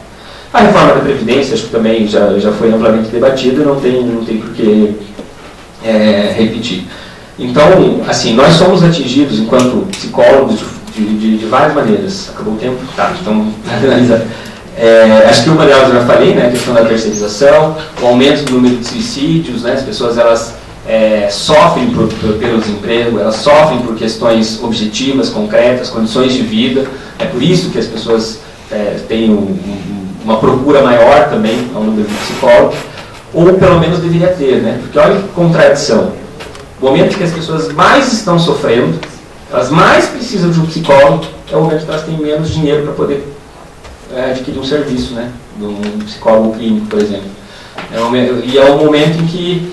A reforma da Previdência, acho que também já foi amplamente debatida e não tem por que repetir. Então, assim, nós somos atingidos, enquanto psicólogos, de várias maneiras. Acabou o tempo? Tá, então, analisando. Acho que uma delas eu já falei, né, a questão da terceirização, o aumento do número de suicídios, né, as pessoas elas sofrem pelo desemprego, elas sofrem por questões objetivas, concretas, condições de vida. É por isso que as pessoas têm uma procura maior também ao número de psicólogos, ou pelo menos deveria ter, né, porque olha que contradição. O momento que as pessoas mais estão sofrendo, elas mais precisam de um psicólogo, é o momento que elas têm menos dinheiro para poder adquirir um serviço, né? De um psicólogo clínico, por exemplo. E é o momento em que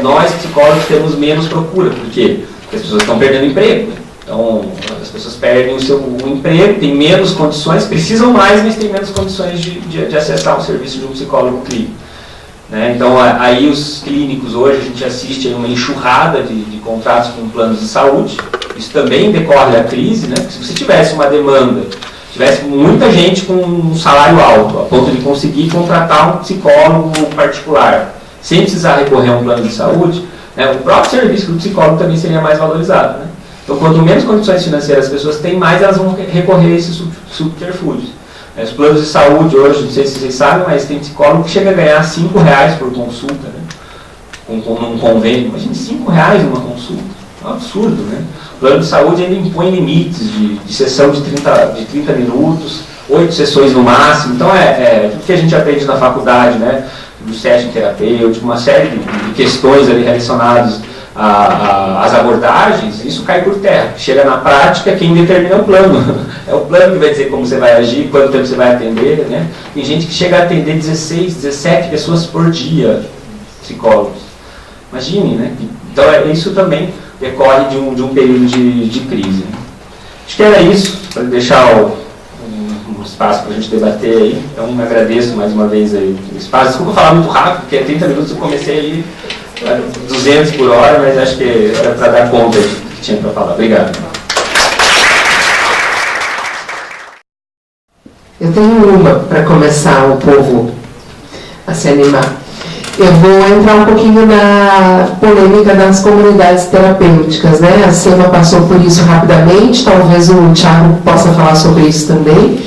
nós, psicólogos, temos menos procura. Por quê? Porque as pessoas estão perdendo emprego. Né? Então, as pessoas perdem o seu emprego, têm menos condições, precisam mais, mas têm menos condições de acessar o serviço de um psicólogo clínico. Né? Então, aí os clínicos, hoje, a gente assiste a uma enxurrada de contratos com planos de saúde. Isso também decorre da crise, né? Porque se você tivesse uma demanda, tivesse muita gente com um salário alto, a ponto de conseguir contratar um psicólogo particular, sem precisar recorrer a um plano de saúde, né? O próprio serviço do psicólogo também seria mais valorizado. Né? Então, quanto menos condições financeiras as pessoas têm, mais elas vão recorrer a esses subterfúgios. Os planos de saúde hoje, não sei se vocês sabem, mas tem psicólogo que chega a ganhar R$5 por consulta, né? Num convênio. Imagina, R$5 uma consulta. É um absurdo, né? O plano de saúde ainda impõe limites de sessão de 30 minutos, 8 sessões no máximo. Então, tudo que a gente aprende na faculdade, né? Do setting terapêutico, uma série de questões ali relacionadas às abordagens, isso cai por terra. Chega na prática, quem determina é o plano. É o plano que vai dizer como você vai agir, quanto tempo você vai atender, né? Tem gente que chega a atender 16, 17 pessoas por dia, psicólogos. Imagine, né? Então, isso também decorre de um período de crise. Acho que era isso, para deixar um espaço para a gente debater aí. Então, me agradeço mais uma vez aí o espaço. Desculpa falar muito rápido, porque 30 minutos eu comecei aí 200 por hora, mas acho que era para dar conta do que tinha para falar. Obrigado. Eu tenho uma para começar o povo a se animar. Eu vou entrar um pouquinho na polêmica das comunidades terapêuticas, né? A Selma passou por isso rapidamente, talvez o Thiago possa falar sobre isso também.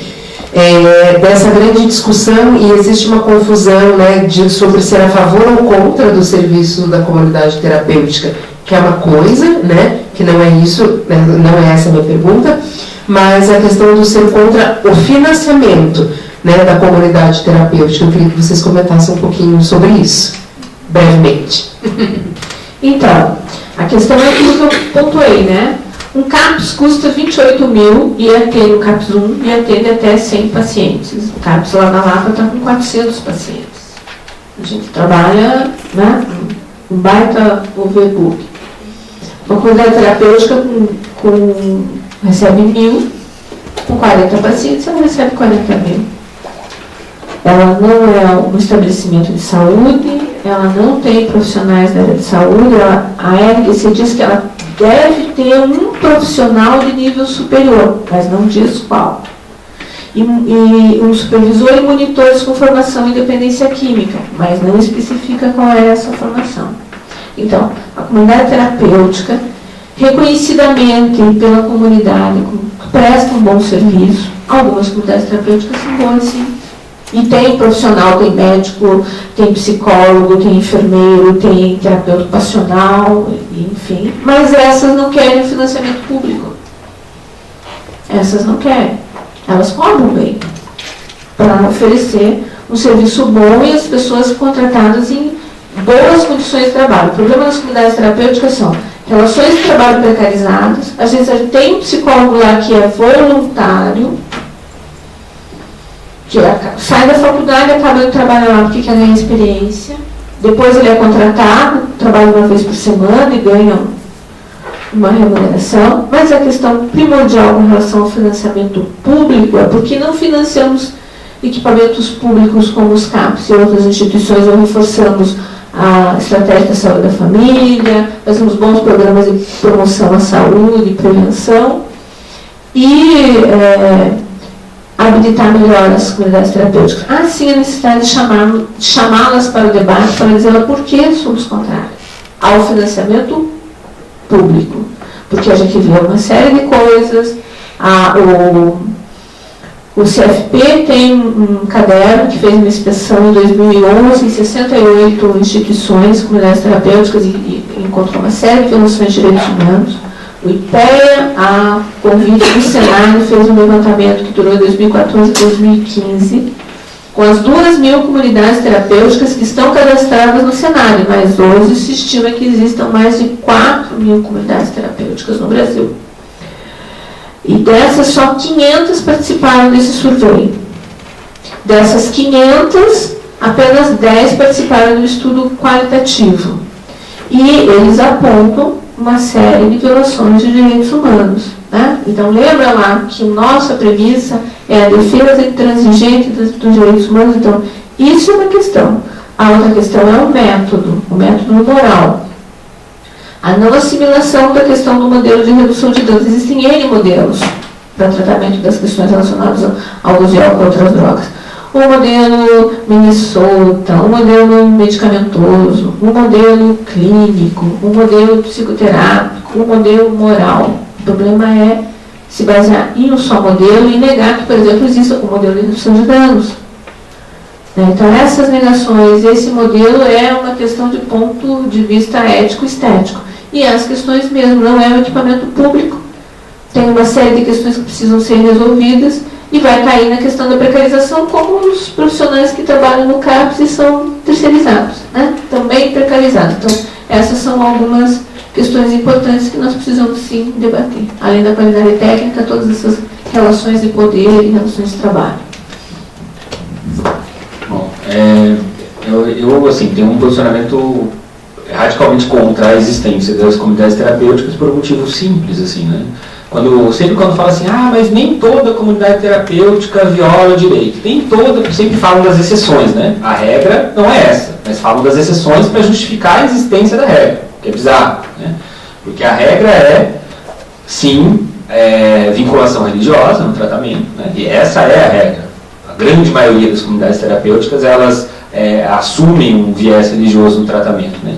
Dessa grande discussão, e existe uma confusão, né, sobre ser a favor ou contra do serviço da comunidade terapêutica, que é uma coisa, né, que não é isso, não é essa a minha pergunta, mas a questão do ser contra o financiamento, né, da comunidade terapêutica. Eu queria que vocês comentassem um pouquinho sobre isso, brevemente. Então, a questão é aquilo que eu pontuei, né? Um CAPS custa 28 mil e atende o CAPS 1 e atende até 100 pacientes. O CAPS lá na Lapa está com 400 pacientes. A gente trabalha, né, um baita overbook. Uma comunidade terapêutica recebe 1.000, com 40 pacientes ela recebe 40 mil. Ela não é um estabelecimento de saúde, ela não tem profissionais da área de saúde, a RDC diz que ela deve ter um profissional de nível superior, mas não diz qual. E um supervisor e monitores com formação em dependência química, mas não especifica qual é essa formação. Então, a comunidade terapêutica, reconhecidamente pela comunidade, presta um bom serviço. Algumas comunidades terapêuticas são boas, sim. E tem profissional, tem médico, tem psicólogo, tem enfermeiro, tem terapeuta ocupacional, enfim. Mas essas não querem financiamento público. Essas não querem. Elas cobram bem. para oferecer um serviço bom e as pessoas contratadas em boas condições de trabalho. O problema das comunidades terapêuticas são relações de trabalho precarizadas. Às vezes a gente tem um psicólogo lá que é voluntário, que sai da faculdade e acaba de trabalhar lá porque quer ganhar experiência. Depois ele é contratado, trabalha uma vez por semana e ganha uma remuneração. Mas a questão primordial com relação ao financiamento público é porque não financiamos equipamentos públicos como os CAPs e outras instituições, ou reforçamos a estratégia da saúde da família, fazemos bons programas de promoção à saúde e prevenção, e habilitar melhor as comunidades terapêuticas. Há sim a necessidade de chamá-las para o debate, para dizer por que somos contrários ao financiamento público. Porque a gente vê uma série de coisas, o CFP tem um caderno que fez uma inspeção em 2011 em 68 instituições, comunidades terapêuticas, e encontrou uma série de violações de direitos humanos. O IPEA, a convite do Senado, fez um levantamento que durou 2014 e 2015, com as 2.000 comunidades terapêuticas que estão cadastradas no Senado, mas hoje se estima que existam mais de 4.000 comunidades terapêuticas no Brasil. E dessas, só 500 participaram desse survey. Dessas 500, apenas 10 participaram do estudo qualitativo. E eles apontam uma série de violações de direitos humanos. Né? Então, lembra lá que a nossa premissa é a defesa intransigente dos direitos humanos. Então, isso é uma questão. A outra questão é o método moral. A não assimilação da questão do modelo de redução de danos. Existem N modelos para tratamento das questões relacionadas ao uso de álcool e outras drogas. O modelo Minnesota, o modelo medicamentoso, o modelo clínico, o modelo psicoterápico, o modelo moral. O problema é se basear em um só modelo e negar que, por exemplo, exista o modelo de redução de danos. Então, essas negações, esse modelo é uma questão de ponto de vista ético-estético. E as questões mesmo, não é um equipamento público, tem uma série de questões que precisam ser resolvidas e vai cair na questão da precarização, como os profissionais que trabalham no CAPS e são terceirizados, né? Também precarizados. Então, essas são algumas questões importantes que nós precisamos sim debater. Além da qualidade técnica, todas essas relações de poder e relações de trabalho. Bom, eu assim, tenho um posicionamento radicalmente contra a existência das comunidades terapêuticas por um motivo simples, assim, né? Sempre quando fala assim, mas nem toda comunidade terapêutica viola direito. Nem toda, sempre falam das exceções, né? A regra não é essa, mas falam das exceções para justificar a existência da regra, que é bizarro, né? Porque a regra é, sim, vinculação religiosa no tratamento, né? E essa é a regra. A grande maioria das comunidades terapêuticas, elas assumem um viés religioso no tratamento, né?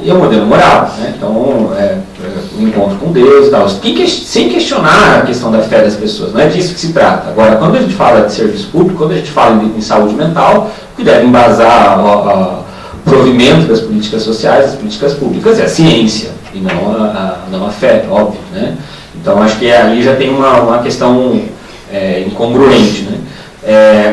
E é o modelo moral, né? Então, o encontro com Deus e tal, sem questionar a questão da fé das pessoas, não é disso que se trata. Agora, quando a gente fala de serviço público, quando a gente fala em saúde mental, o que deve embasar o provimento das políticas sociais, das políticas públicas, é a ciência, e não a fé, óbvio, né? Então, acho que ali já tem uma questão incongruente, né?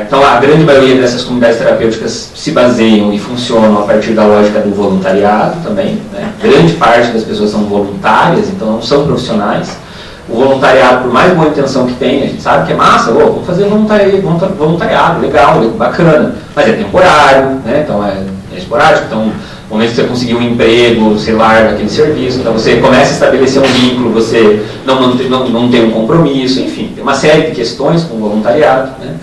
Então, a grande maioria dessas comunidades terapêuticas se baseiam e funcionam a partir da lógica do voluntariado também, né? Grande parte das pessoas são voluntárias, então não são profissionais. O voluntariado, por mais boa intenção que tenha, a gente sabe que é massa, vamos fazer voluntariado, legal, bacana, mas é temporário, né? Então é esporádico. Então, no momento que você conseguir um emprego, você larga aquele serviço, então você começa a estabelecer um vínculo, você não tem um compromisso, enfim, tem uma série de questões com o voluntariado, né?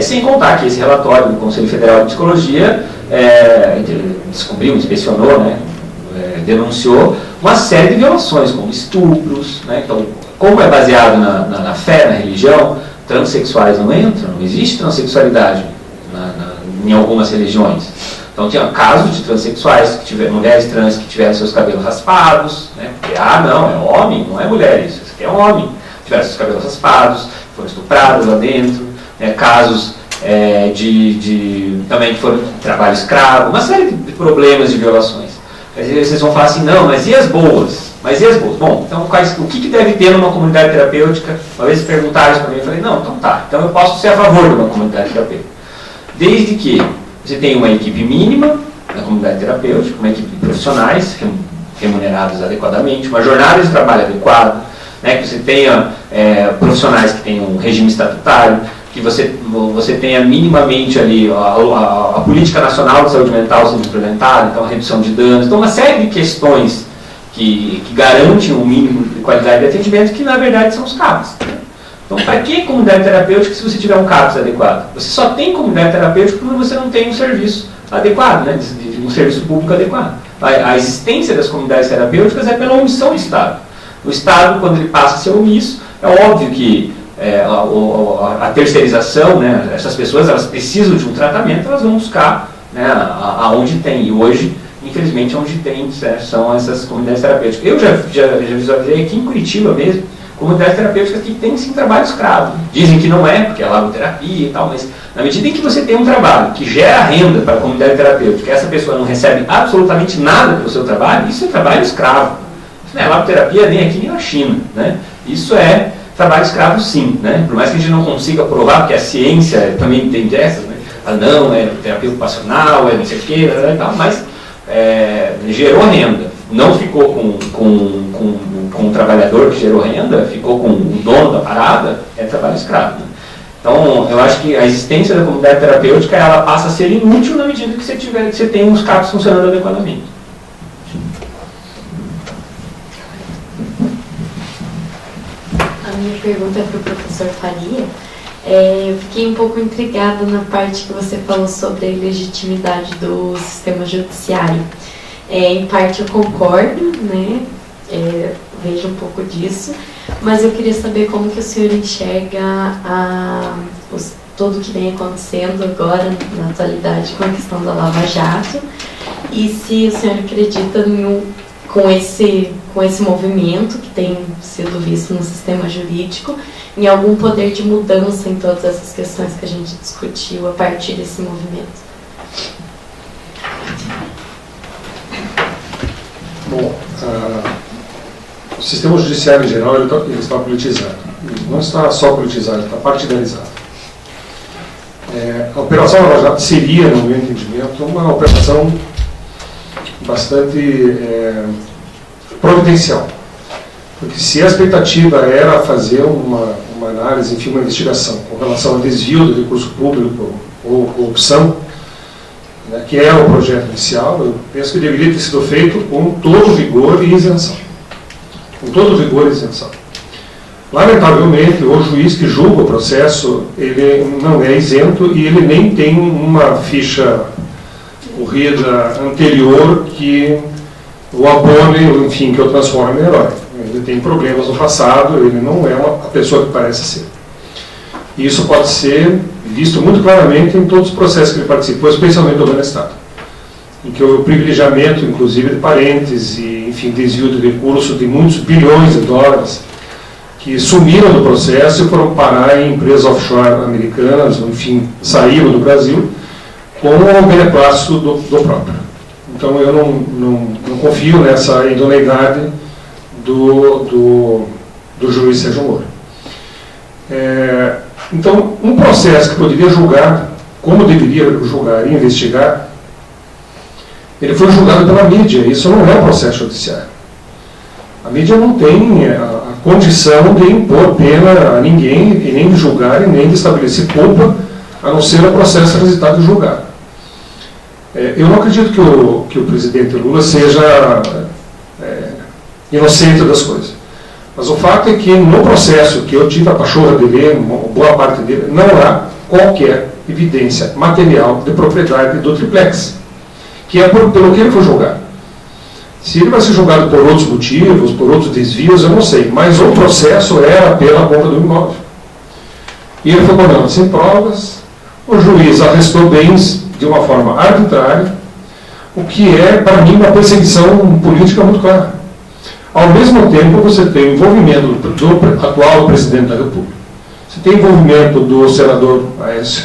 Sem contar que esse relatório do Conselho Federal de Psicologia descobriu, inspecionou, né, denunciou uma série de violações, como estupros, né? Então, como é baseado na fé, na religião, transexuais não entram, não existe transexualidade em algumas religiões. Então, tinha casos de transexuais, mulheres trans que tiveram seus cabelos raspados, né? Porque, não, é homem, não é mulher, isso aqui é homem. Tiveram seus cabelos raspados, foram estupradas lá dentro. Casos também que foram trabalho escravo, uma série de problemas de violações. Mas vocês vão falar assim, não, mas e as boas? Mas e as boas? Bom, então o que deve ter numa comunidade terapêutica? Uma vez perguntaram isso para mim, eu falei, não, então tá, então eu posso ser a favor de uma comunidade terapêutica. Desde que você tenha uma equipe mínima na comunidade terapêutica, uma equipe de profissionais remunerados adequadamente, uma jornada de trabalho adequada, né, que você tenha profissionais que tenham um regime estatutário, que você tenha minimamente ali a política nacional de saúde mental sendo implementada, então a redução de danos, então uma série de questões que garantem um mínimo de qualidade de atendimento, que na verdade são os CAPs. Né? Então, para que comunidade terapêutica se você tiver um CAPs adequado? Você só tem comunidade terapêutica quando você não tem um serviço adequado, né? Um serviço público adequado. A existência das comunidades terapêuticas é pela omissão do Estado. O Estado, quando ele passa a ser omisso, é óbvio que a terceirização, né, essas pessoas elas precisam de um tratamento, elas vão buscar, né, aonde tem. E hoje, infelizmente, onde tem são essas comunidades terapêuticas. Eu já visualizei aqui em Curitiba mesmo, comunidades terapêuticas que têm sim trabalho escravo. Dizem que não é, porque é laboterapia e tal, mas na medida em que você tem um trabalho que gera renda para a comunidade terapêutica, essa pessoa não recebe absolutamente nada pelo seu trabalho, isso é trabalho escravo. Isso não é laboterapia nem aqui nem na China. Né? Isso é trabalho escravo sim. Né? Por mais que a gente não consiga provar, porque a ciência também tem dessas, né? Não, é terapia ocupacional, é não sei o que, e tal, mas gerou renda. Não ficou com o trabalhador que gerou renda, ficou com o dono da parada, é trabalho escravo. Né? Então, eu acho que a existência da comunidade terapêutica ela passa a ser inútil na medida que você tem os CAPs funcionando adequadamente. A minha pergunta é para o professor Faria. Eu fiquei um pouco intrigada na parte que você falou sobre a ilegitimidade do sistema judiciário. Em parte eu concordo, né? Vejo um pouco disso, mas eu queria saber como que o senhor enxerga tudo que vem acontecendo agora, na atualidade, com a questão da Lava Jato, e se o senhor acredita com esse movimento que tem sido visto no sistema jurídico, em algum poder de mudança em todas essas questões que a gente discutiu a partir desse movimento. Bom, o sistema judiciário em geral ele está politizado. Ele não está só politizado, ele está partidarizado. A Operação Lava Jato seria, no meu entendimento, uma operação bastante providencial. Porque se a expectativa era fazer uma análise, enfim, uma investigação com relação ao desvio do recurso público ou corrupção, né, que é o projeto inicial, eu penso que deveria ter sido feito com todo vigor e isenção. Com todo vigor e isenção. Lamentavelmente, o juiz que julga o processo, ele não é isento e ele nem tem uma ficha corrida anterior que o abone, enfim, que o transforme em herói. Ele tem problemas no passado, ele não é a pessoa que parece ser. E isso pode ser visto muito claramente em todos os processos que ele participou, especialmente do governo do Estado, em que houve o privilegiamento, inclusive, de parentes e, enfim, desvio de recursos de muitos bilhões de dólares que sumiram do processo e foram parar em empresas offshore americanas, enfim, saíram do Brasil com o beneplácito do próprio. Então eu não confio nessa idoneidade do juiz Sérgio Moro. Então, um processo que poderia julgar, como deveria julgar e investigar, ele foi julgado pela mídia. Isso não é um processo judiciário. A mídia não tem a condição de impor pena a ninguém, e nem de julgar, e nem de estabelecer culpa, a não ser o processo transitado e julgado. Eu não acredito que o presidente Lula seja inocente das coisas. Mas o fato é que no processo que eu tive a pachorra de ler, boa parte dele, não há qualquer evidência material de propriedade do triplex, que é pelo que ele foi julgado. Se ele vai ser julgado por outros motivos, por outros desvios, eu não sei, mas o processo era pela compra do imóvel. E ele foi condenado sem provas, o juiz arrestou bens de uma forma arbitrária, o que é, para mim, uma perseguição política muito clara. Ao mesmo tempo, você tem o envolvimento do atual presidente da República, você tem envolvimento do senador Aécio,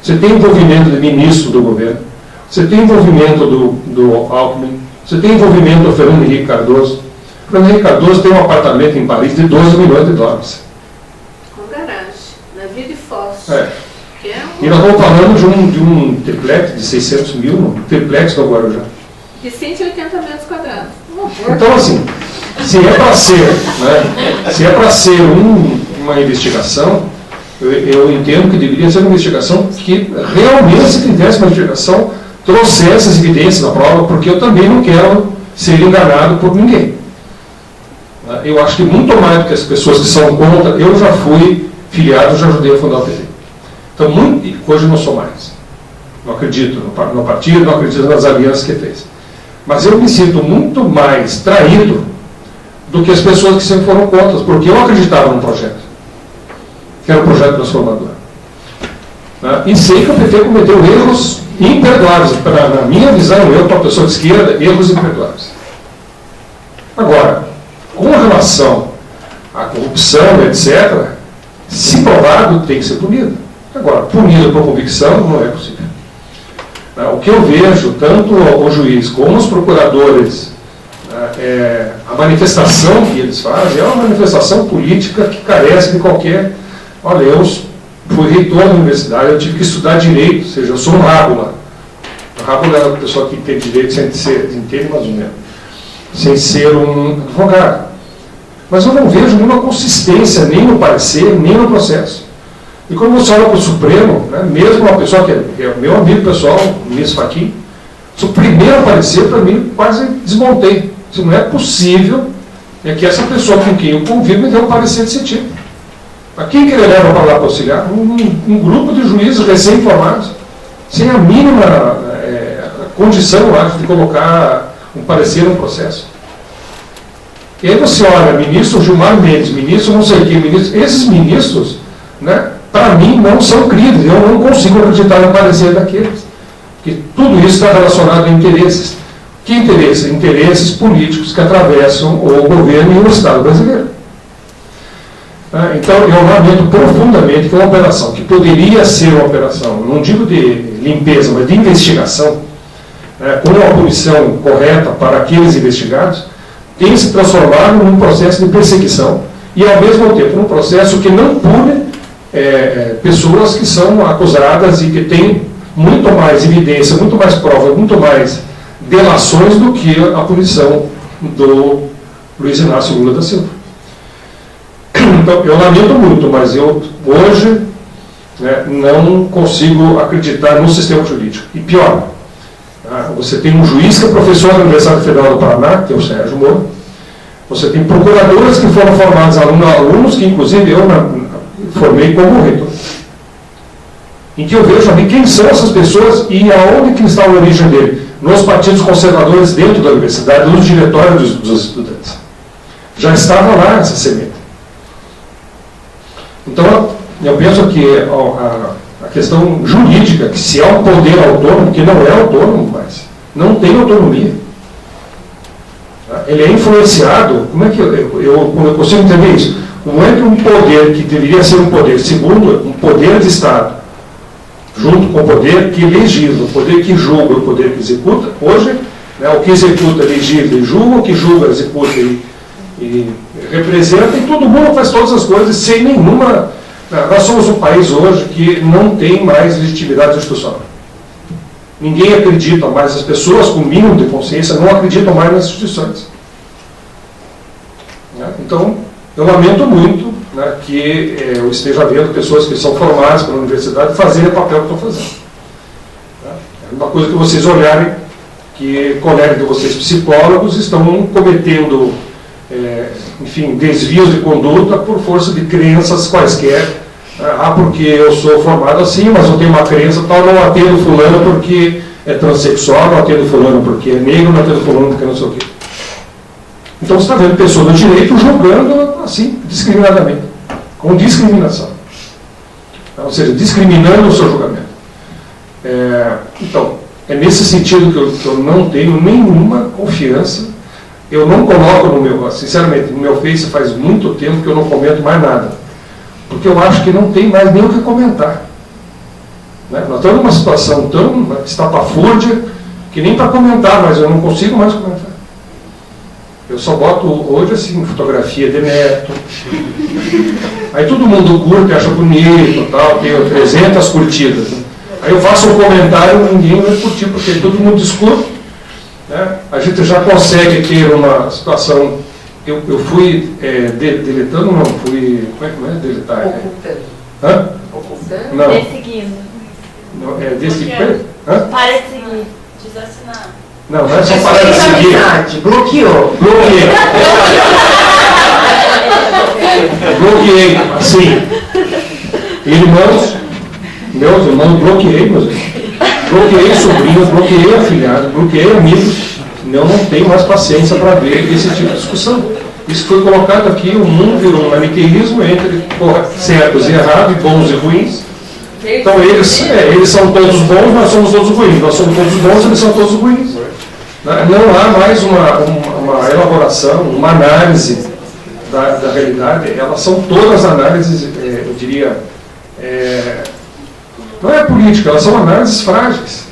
você tem envolvimento do ministro do governo, você tem envolvimento do Alckmin, Você tem envolvimento do Fernando Henrique Cardoso. O Fernando Henrique Cardoso tem um apartamento em Paris de 12 milhões de dólares. Com garagem, navio de fósforo. É. Que é E nós estamos falando de um triplex de 600 mil, um triplex no Guarujá. de 180 metros quadrados. Um horror. Então, assim, se é para ser, né, se é para ser uma investigação, eu entendo que deveria ser uma investigação que realmente, se tivesse uma investigação, trouxesse as evidências da prova, porque eu também não quero ser enganado por ninguém. Eu acho que muito mais do que as pessoas que são contra, eu já fui filiado, já ajudei a fundar o PT. Então, hoje não sou mais. Não acredito no partido, não acredito nas alianças que fez. Mas eu me sinto muito mais traído do que as pessoas que sempre foram contra, porque eu acreditava num projeto, que era um projeto transformador. E sei que o PT cometeu erros imperdoáveis. Na minha visão, eu, para a pessoa de esquerda, erros imperdoáveis. Agora, com relação à corrupção, etc., se provado, tem que ser punido. Agora, punido por convicção não é possível. O que eu vejo, tanto o juiz como os procuradores, a manifestação que eles fazem é uma manifestação política que carece de qualquer... Olha, eu fui reitor da universidade, eu tive que estudar direito, ou seja, eu sou um rábula. O rábula é uma pessoa que tem direito sem ser, entende mais ou menos, sem ser um advogado. Mas eu não vejo nenhuma consistência, nem no parecer, nem no processo. E quando você olha para o Supremo, né, mesmo uma pessoa que é meu amigo pessoal, o ministro Fachin, o primeiro parecer, para mim, quase desmontei. Isso não é possível que essa pessoa com quem eu convivo me dê um parecer desse tipo. A quem que ele leva para lá para auxiliar? Um grupo de juízes recém-formados, sem a mínima condição, eu acho, de colocar um parecer no processo. E aí você olha, ministro Gilmar Mendes, ministro não sei o que, ministro, esses ministros, né, para mim, não são críveis. Eu não consigo acreditar no parecer daqueles. Porque tudo isso está relacionado a interesses. Que interesses? Interesses políticos que atravessam o governo e o Estado brasileiro. Então, eu lamento profundamente que uma operação que poderia ser uma operação, não digo de limpeza, mas de investigação, com uma punição correta para aqueles investigados, tem se transformado num processo de perseguição e, ao mesmo tempo, num processo que não pune pessoas que são acusadas e que têm muito mais evidência, muito mais prova, muito mais delações do que a punição do Luiz Inácio Lula da Silva. Então, eu lamento muito, mas eu hoje não consigo acreditar no sistema jurídico. E pior, você tem um juiz que é professor da Universidade Federal do Paraná, que é o Sérgio Moro. Você tem procuradores que foram formados alunos que, inclusive, eu formei como reitor. Em que eu vejo ali quem são essas pessoas e aonde que está a origem dele. Nos partidos conservadores dentro da universidade, nos diretórios dos estudantes. Já estava lá essa semente. Então, eu penso que a questão jurídica, que se é um poder autônomo, que não é autônomo, mas não tem autonomia. Ele é influenciado, como é que eu consigo entender isso? Como é que um poder que deveria ser um poder, segundo, um poder de Estado, junto com o poder que legisla, o poder que julga, o poder que executa, hoje, o que executa, legisla e julga, o que julga, executa e representa, e todo mundo faz todas as coisas sem nenhuma... Nós somos um país hoje que não tem mais legitimidade institucional. Ninguém acredita mais, as pessoas com mínimo de consciência não acreditam mais nas instituições. Então, eu lamento muito que eu esteja vendo pessoas que são formadas pela universidade fazerem o papel que estão fazendo. É uma coisa que vocês olharem, que colegas de vocês psicólogos estão cometendo, enfim, desvios de conduta por força de crenças quaisquer. Porque eu sou formado assim, mas eu tenho uma crença tal, não atendo fulano porque é transexual, não atendo fulano porque é negro, não atendo fulano porque não sei o quê. Então você está vendo pessoas do direito julgando assim, discriminadamente, com discriminação. Ou seja, discriminando o seu julgamento. Então, é nesse sentido que eu não tenho nenhuma confiança. Eu não coloco no meu, sinceramente, no meu Face faz muito tempo que eu não comento mais nada. Porque eu acho que não tem mais nem o que comentar. Nós estamos numa situação tão estapafúrdia que nem para comentar, mas eu não consigo mais comentar. Eu só boto hoje assim, fotografia de neto. Aí todo mundo curte, acha bonito, tal, tem 300 curtidas. Aí eu faço um comentário e ninguém vai curtir, porque todo mundo discute. Né? A gente já consegue ter uma situação. Eu fui deletando, não, fui. Como é deletar? Ocultando. Hã? Ocultando? Não. Desseguindo. Não, desse. Para de seguir. Desassinar. Não, não é só parar de seguir. Amizade, bloqueou. Bloqueei. Bloqueei, assim. Irmãos, meus irmãos, bloqueei, meus irmãos. Bloqueei sobrinhos, bloqueei afilhados, bloqueei amigos. Eu não tenho mais paciência para ver esse tipo de discussão. Isso foi colocado aqui, o mundo virou um maniqueísmo entre certos e errados, bons e ruins. Então eles são todos bons, nós somos todos ruins. Nós somos todos bons, eles são todos ruins. Não há mais uma elaboração, uma análise da realidade. Elas são todas análises, eu diria, não é política, elas são análises frágeis.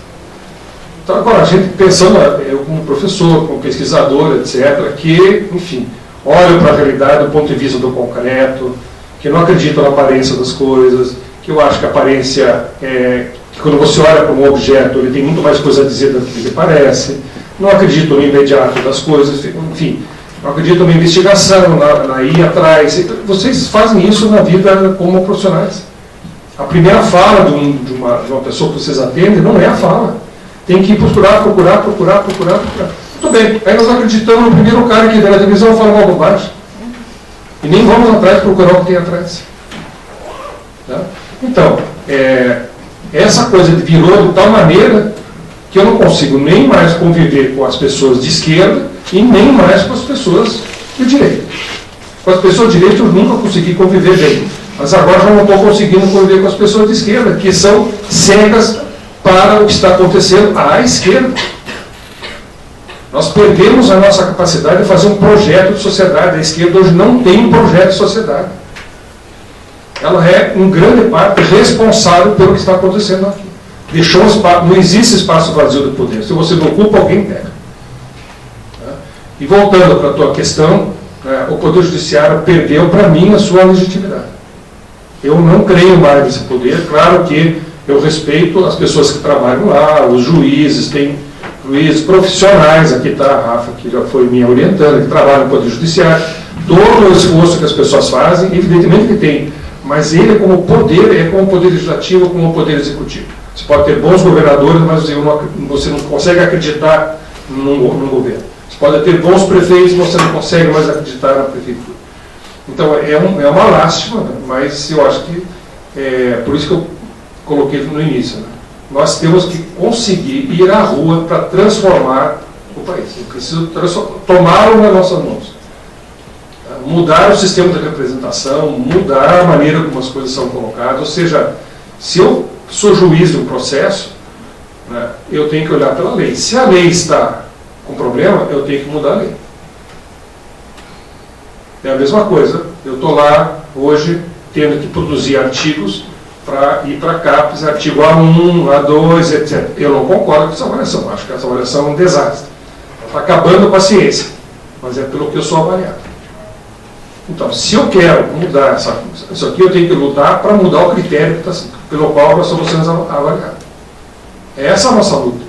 Então agora, a gente pensando, eu como professor, como pesquisador, etc., que, enfim, olho para a realidade do ponto de vista do concreto, que não acredito na aparência das coisas, que eu acho que a aparência, que quando você olha para um objeto, ele tem muito mais coisa a dizer do que ele parece. Não acredito no imediato das coisas, enfim, não acredito na investigação, na ir atrás. Vocês fazem isso na vida como profissionais. A primeira fala de uma pessoa que vocês atendem não é a fala. Tem que ir procurar. Muito bem, aí nós acreditamos no primeiro cara que vê na televisão fala uma bobagem. E nem vamos atrás procurar o que tem atrás. Tá? Então, essa coisa virou de tal maneira que eu não consigo nem mais conviver com as pessoas de esquerda e nem mais com as pessoas de direita. Com as pessoas de direita eu nunca consegui conviver bem. Mas agora já não estou conseguindo conviver com as pessoas de esquerda, que são cegas para o que está acontecendo à esquerda. Nós perdemos a nossa capacidade de fazer um projeto de sociedade. A esquerda hoje não tem um projeto de sociedade. Ela é, em grande parte, responsável pelo que está acontecendo aqui. Deixou espaço, não existe espaço vazio do poder. Se você não ocupa, alguém pega. E voltando para a tua questão, o Poder Judiciário perdeu, para mim, a sua legitimidade. Eu não creio mais nesse poder. Claro que eu respeito as pessoas que trabalham lá, os juízes, tem juízes profissionais, aqui está a Rafa, que já foi minha orientanda, que trabalha no Poder Judiciário, todo o esforço que as pessoas fazem, evidentemente que tem, mas ele como poder, como poder legislativo, como poder executivo. Você pode ter bons governadores, mas você não consegue acreditar num governo. Você pode ter bons prefeitos, mas você não consegue mais acreditar na prefeitura. Então é uma lástima, mas eu acho que por isso que eu coloquei no início. Né? Nós temos que conseguir ir à rua para transformar o país. Eu preciso tomá-lo nas nossas mãos. Mudar o sistema de representação, mudar a maneira como as coisas são colocadas. Ou seja, se eu sou juiz de um processo, né, eu tenho que olhar pela lei. Se a lei está com problema, eu tenho que mudar a lei. É a mesma coisa. Eu estou lá hoje tendo que produzir artigos para ir para a CAPES, artigo A1, A2, etc. Eu não concordo com essa avaliação. Acho que essa avaliação é um desastre. Está acabando com a ciência. Mas é pelo que eu sou avaliado. Então, se eu quero mudar isso aqui, eu tenho que lutar para mudar o critério pelo qual nós estamos sendo avaliados. Essa é a nossa luta.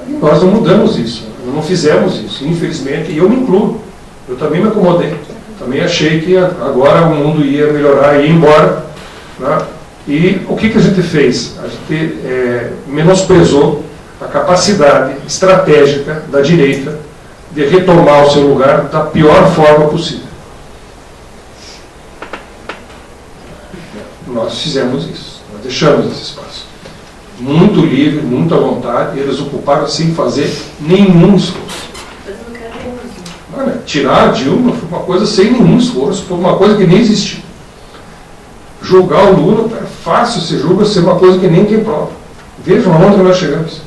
E nós não mudamos isso. Não fizemos isso, infelizmente, e eu me incluo. Eu também me acomodei. Também achei que agora o mundo ia melhorar, ia embora. Né? E o que a gente fez? A gente menosprezou a capacidade estratégica da direita de retomar o seu lugar da pior forma possível. Nós fizemos isso, nós deixamos esse espaço. Muito livre, muita vontade, e eles ocuparam sem fazer nenhum esforço. Olha, tirar a Dilma foi uma coisa sem nenhum esforço, foi uma coisa que nem existiu. Julgar o Lula é fácil, se julga ser uma coisa que nem tem prova. Vejam aonde nós chegamos.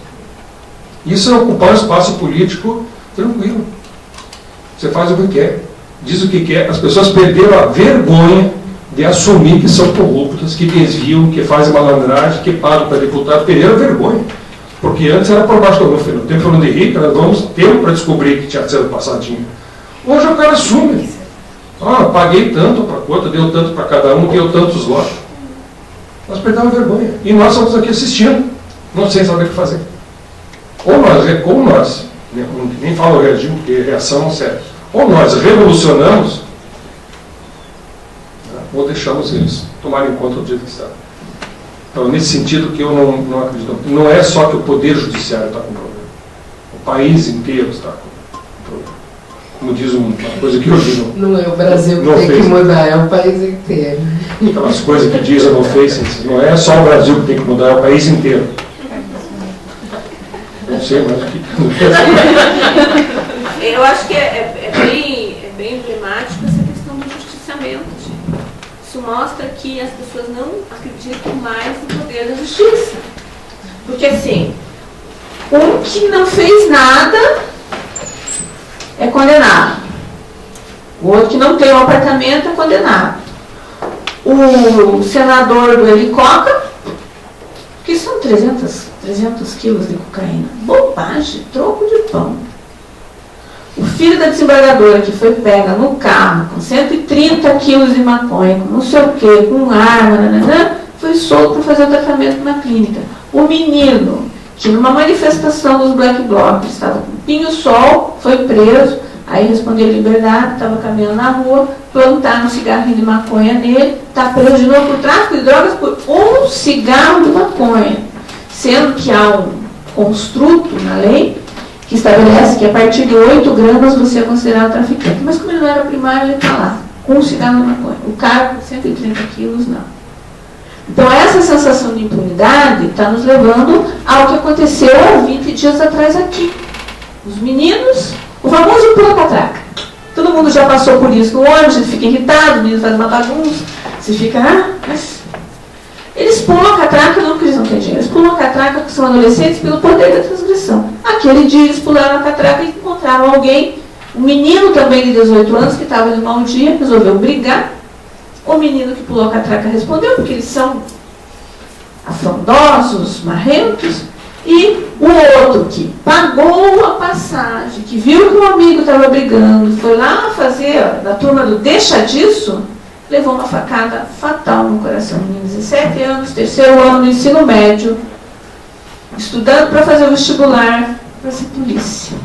Isso é ocupar um espaço político tranquilo. Você faz o que quer, diz o que quer. As pessoas perderam a vergonha de assumir que são corruptas, que desviam, que fazem malandragem, que pagam para deputado. Perderam a vergonha. Porque antes era por baixo do roof. No tempo Fernando Henrique, nós vamos tempo para descobrir que tinha sido passadinho. Hoje o cara assume. Paguei tanto para a conta, deu tanto para cada um, deu tantos lotes. Nós perdemos a vergonha. E nós estamos aqui assistindo, não sem saber o que fazer. Ou nós, nem falo reagimos, porque reação não serve. Ou nós revolucionamos, ou deixamos eles tomarem conta do jeito que está. Então, nesse sentido que eu não acredito. Não é só que o Poder Judiciário está com problema. O país inteiro está com problema. Como diz uma coisa que eu vi. Não é o Brasil que tem que mudar, é o país inteiro. Aquelas coisas que dizem no Face, não é só o Brasil que tem que mudar, é o país inteiro. Não sei mais o que. Eu acho que é bem emblemático essa questão do justiciamento. Isso mostra que as pessoas não acreditam mais no poder da justiça. Porque, assim, um que não fez nada é condenado. O outro que não tem um apartamento é condenado. O senador do Helicoca, que são 300 quilos de cocaína. Bobagem, troco de pão. O filho da desembargadora que foi pega no carro com 130 quilos de maconha, com não sei o quê, com arma, foi solto para fazer o tratamento na clínica. O menino, que numa manifestação dos Black Blocs estava com pinho-sol, foi preso, aí respondeu liberdade, estava caminhando na rua, plantaram um cigarrinho de maconha nele, está preso de novo por tráfico de drogas por um cigarro de maconha. Sendo que há um construto na lei que estabelece que a partir de 8 gramas você é considerado traficante. Mas como ele não era primário, ele está lá, com um cigarro de maconha. O cara com 130 quilos, não. Então essa sensação de impunidade está nos levando ao que aconteceu há 20 dias atrás aqui. Os meninos, o famoso pula-catraca. Todo mundo já passou por isso no ônibus, ele fica irritado, o menino faz uma bagunça, você fica, mas... Eles pulam a catraca não porque eles não têm dinheiro, eles pulam a catraca porque são adolescentes pelo poder da transgressão. Aquele dia eles pularam a catraca e encontraram alguém, um menino também de 18 anos que estava de mau dia, resolveu brigar. O menino que pulou a catraca respondeu, porque eles são afrontosos, marrentos, e o outro que pagou a passagem, que viu que o amigo estava brigando, foi lá fazer, na turma do deixa disso, levou uma facada fatal no coração. Menino, 17 anos, 3º ano do ensino médio, estudando para fazer o vestibular, para ser polícia.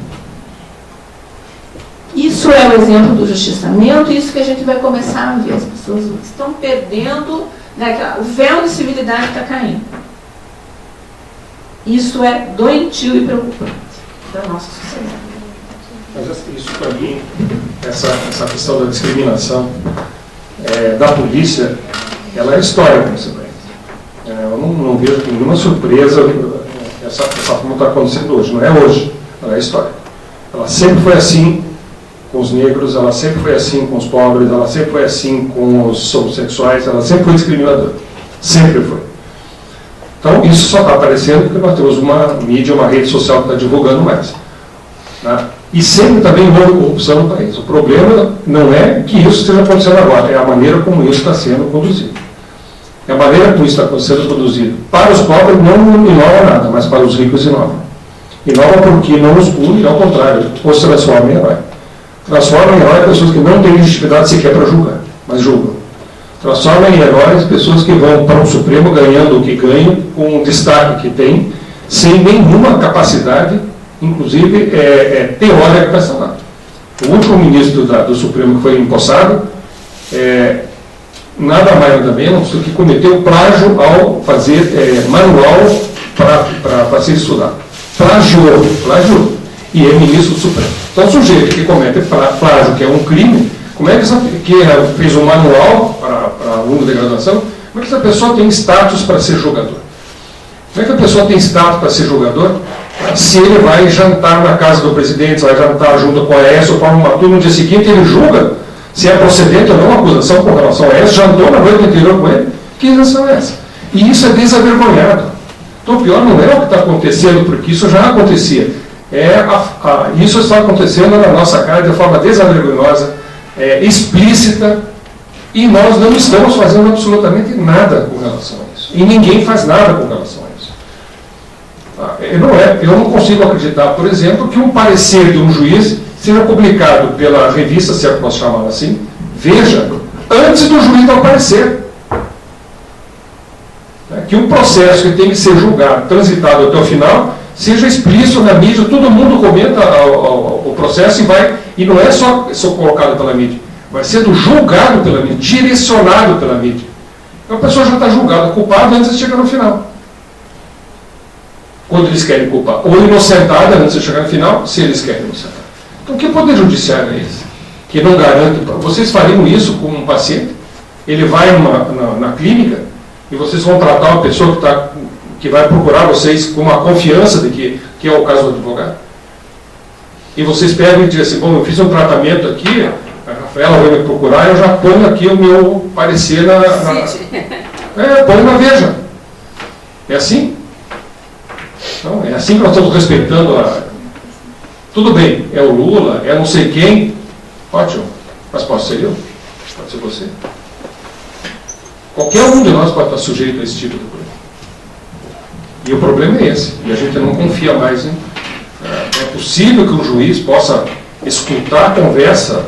Isso é o exemplo do justiçamento, isso que a gente vai começar a ver. As pessoas estão perdendo, né, o véu de civilidade está caindo. Isso é doentio e preocupante da nossa sociedade. Mas isso, para mim, essa questão da discriminação da polícia, ela é histórica nesse país. Eu não vejo nenhuma surpresa essa forma está acontecendo hoje. Não é hoje, ela é histórica. Ela sempre foi assim com os negros, ela sempre foi assim com os pobres, ela sempre foi assim com os homossexuais, ela sempre foi discriminadora. Sempre foi. Então, isso só está aparecendo porque nós temos uma mídia, uma rede social que está divulgando mais. Tá? E sempre também houve corrupção no país. O problema não é que isso esteja acontecendo agora, é a maneira como isso está sendo conduzido. É a maneira como isso está sendo conduzido. Para os pobres não inova nada, mas para os ricos inova. Inova porque não os pune, ao contrário, os transforma em herói. Transforma em herói pessoas que não têm legitimidade sequer para julgar, mas julgam. Transforma em heróis pessoas que vão para o Supremo ganhando o que ganham, com o destaque que tem, sem nenhuma capacidade, inclusive teórica para estar lá. O último ministro do Supremo que foi empossado, nada mais nada menos do que cometeu plágio ao fazer manual para ser estudado. Plagiou. E é ministro do Supremo. Então, o sujeito que comete plágio, que é um crime, como é que fez um manual para aluno de graduação, como é que essa pessoa tem status para ser jogador? Como é que a pessoa tem status para ser jogador se ele vai jantar na casa do presidente, vai jantar junto com a Aécio ou Paulo Matu, no dia seguinte ele julga se é procedente ou não a acusação com relação a Aécio, jantou na noite anterior com ele? Que isenção é essa? E isso é desavergonhado. Então, o pior não é o que está acontecendo, porque isso já acontecia. Isso está acontecendo na nossa cara de forma desavergonhosa, explícita, e nós não estamos fazendo absolutamente nada com relação a isso. E ninguém faz nada com relação a isso. Eu não consigo acreditar, por exemplo, que um parecer de um juiz seja publicado pela revista, se é que posso chamar assim, Veja, antes do juiz dar o parecer. Que um processo que tem que ser julgado, transitado até o final, seja explícito na mídia, todo mundo comenta o processo e não é só colocado pela mídia, vai sendo julgado pela mídia, direcionado pela mídia. Então a pessoa já está julgada culpada antes de chegar no final. Quando eles querem culpar. Ou inocentada antes de chegar no final, se eles querem inocentar. Então que poder judiciário é esse? Que não garante. Vocês fariam isso com um paciente? Ele vai na clínica e vocês vão tratar uma pessoa que vai procurar vocês com uma confiança de que é o caso do advogado. E vocês pegam e dizem assim, bom, eu fiz um tratamento aqui, a Rafaela vai me procurar, eu já ponho aqui o meu parecer põe na Veja. É assim? Então, é assim que nós estamos respeitando Tudo bem, é o Lula, é não sei quem. Ótimo, mas pode ser eu, pode ser você. Qualquer um de nós pode estar sujeito a esse tipo de coisa. E o problema é esse. E a gente não confia mais em... É possível que um juiz possa escutar a conversa,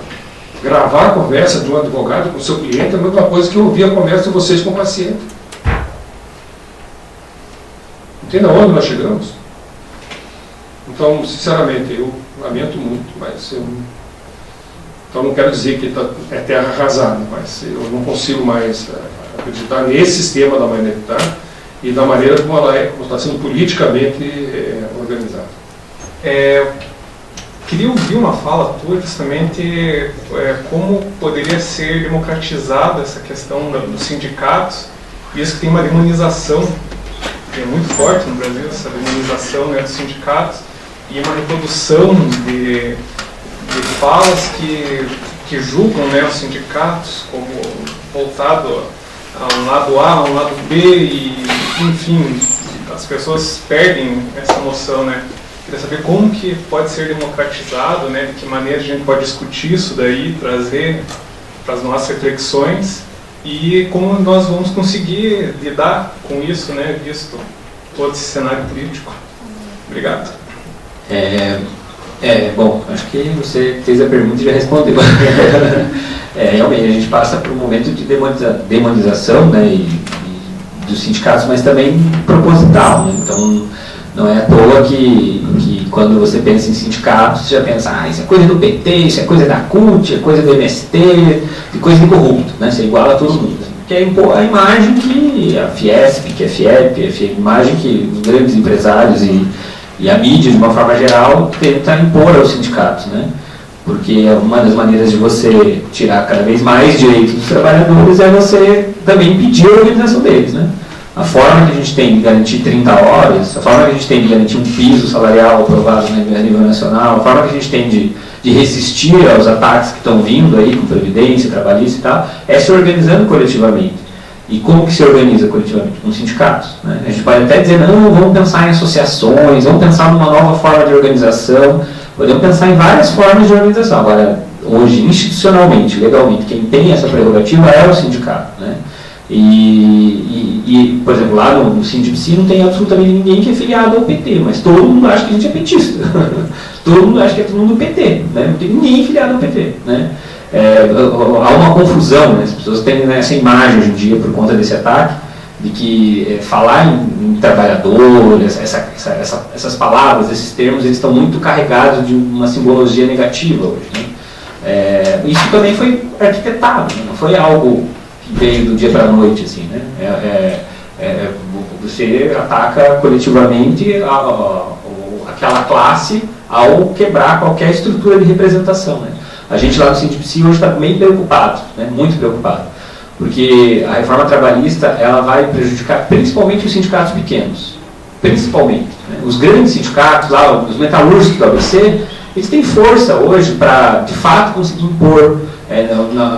gravar a conversa de um advogado com o seu cliente, é a mesma coisa que ouvir a conversa de vocês com o paciente. Entende aonde nós chegamos? Então, sinceramente, eu lamento muito, mas então não quero dizer que é terra arrasada, mas eu não consigo mais acreditar nesse sistema da maneira que está e da maneira como ela como está sendo politicamente organizada. Queria ouvir uma fala tua justamente como poderia ser democratizada essa questão dos sindicatos, isso que tem uma demonização que é muito forte no Brasil, essa demonização, né, dos sindicatos, e uma reprodução de falas que julgam, né, os sindicatos como voltado a um lado A, a um lado B, e enfim, as pessoas perdem essa noção, né? Queria saber como que pode ser democratizado, né, de que maneira a gente pode discutir isso daí, trazer para as nossas reflexões, e como nós vamos conseguir lidar com isso, né, visto todo esse cenário político. Obrigado. Bom, acho que você fez a pergunta e já respondeu. Realmente, a gente passa por um momento de demonização, né, e dos sindicatos, mas também proposital, né? Então, não é à toa que quando você pensa em sindicatos, você já pensa, isso é coisa do PT, isso é coisa da CUT, é coisa do MST, é coisa de corrupto, né? Você iguala a todo mundo. Que é a imagem que a Fiesp, que a FIEP, a imagem que os grandes empresários e a mídia, de uma forma geral, tenta impor aos sindicatos, né? Porque uma das maneiras de você tirar cada vez mais direitos dos trabalhadores é você também impedir a organização deles, né? A forma que a gente tem de garantir 30 horas, a forma que a gente tem de garantir um piso salarial aprovado a nível nacional, a forma que a gente tem de resistir aos ataques que estão vindo aí com previdência, trabalhista e tal, é se organizando coletivamente. E como que se organiza coletivamente? Com sindicatos, né? A gente pode até dizer, não, vamos pensar em associações, vamos pensar numa nova forma de organização, podemos pensar em várias formas de organização. Agora, hoje, institucionalmente, legalmente, quem tem essa prerrogativa é o sindicato, né? E por exemplo, lá no SINDIPSI não tem absolutamente ninguém que é filiado ao PT, mas todo mundo acha que a gente é petista. Todo mundo acha que é todo mundo do PT, né? Não tem ninguém filiado ao PT, né? Há uma confusão, né? As pessoas têm essa imagem hoje em dia, por conta desse ataque, de que falar em trabalhador, essas palavras, esses termos, eles estão muito carregados de uma simbologia negativa hoje, né? Isso também foi arquitetado, né? Não foi algo que veio do dia para a noite, assim, né? Você ataca coletivamente aquela classe ao quebrar qualquer estrutura de representação, né? A gente lá no SINDIPSI hoje está bem preocupado, né? Muito preocupado, porque a reforma trabalhista ela vai prejudicar principalmente os sindicatos pequenos, principalmente, né? Os grandes sindicatos, lá, os metalúrgicos do ABC, eles têm força hoje para, de fato, conseguir impor,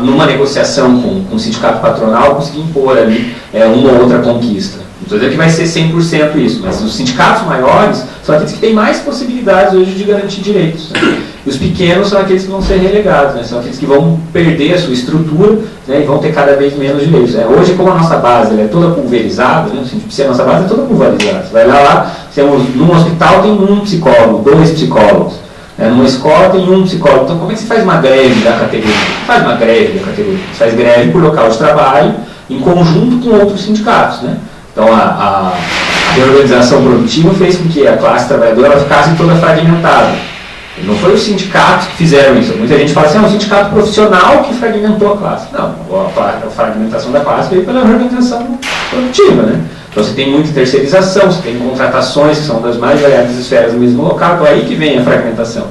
numa negociação com o sindicato patronal, conseguir impor ali uma ou outra conquista. Não estou dizendo que vai ser 100% isso, mas os sindicatos maiores são aqueles que têm mais possibilidades hoje de garantir direitos, né? E os pequenos são aqueles que vão ser relegados, né? São aqueles que vão perder a sua estrutura, né? E vão ter cada vez menos direitos. Hoje, como a nossa base ela é toda pulverizada, né? A nossa base é toda pulverizada. Você vai lá, num hospital tem um psicólogo, 2 psicólogos. Numa escola tem um psicólogo. Então, como é que você faz uma greve da categoria? Você faz uma greve da categoria. Você faz greve por local de trabalho, em conjunto com outros sindicatos, né? Então, a reorganização produtiva fez com que a classe trabalhadora ficasse toda fragmentada. Não foi os sindicatos que fizeram isso. Muita gente fala assim, é um sindicato profissional que fragmentou a classe. Não, a fragmentação da classe veio pela reorganização produtiva, né? Então você tem muita terceirização, você tem contratações que são das mais variadas esferas do mesmo local, então é aí que vem a fragmentação.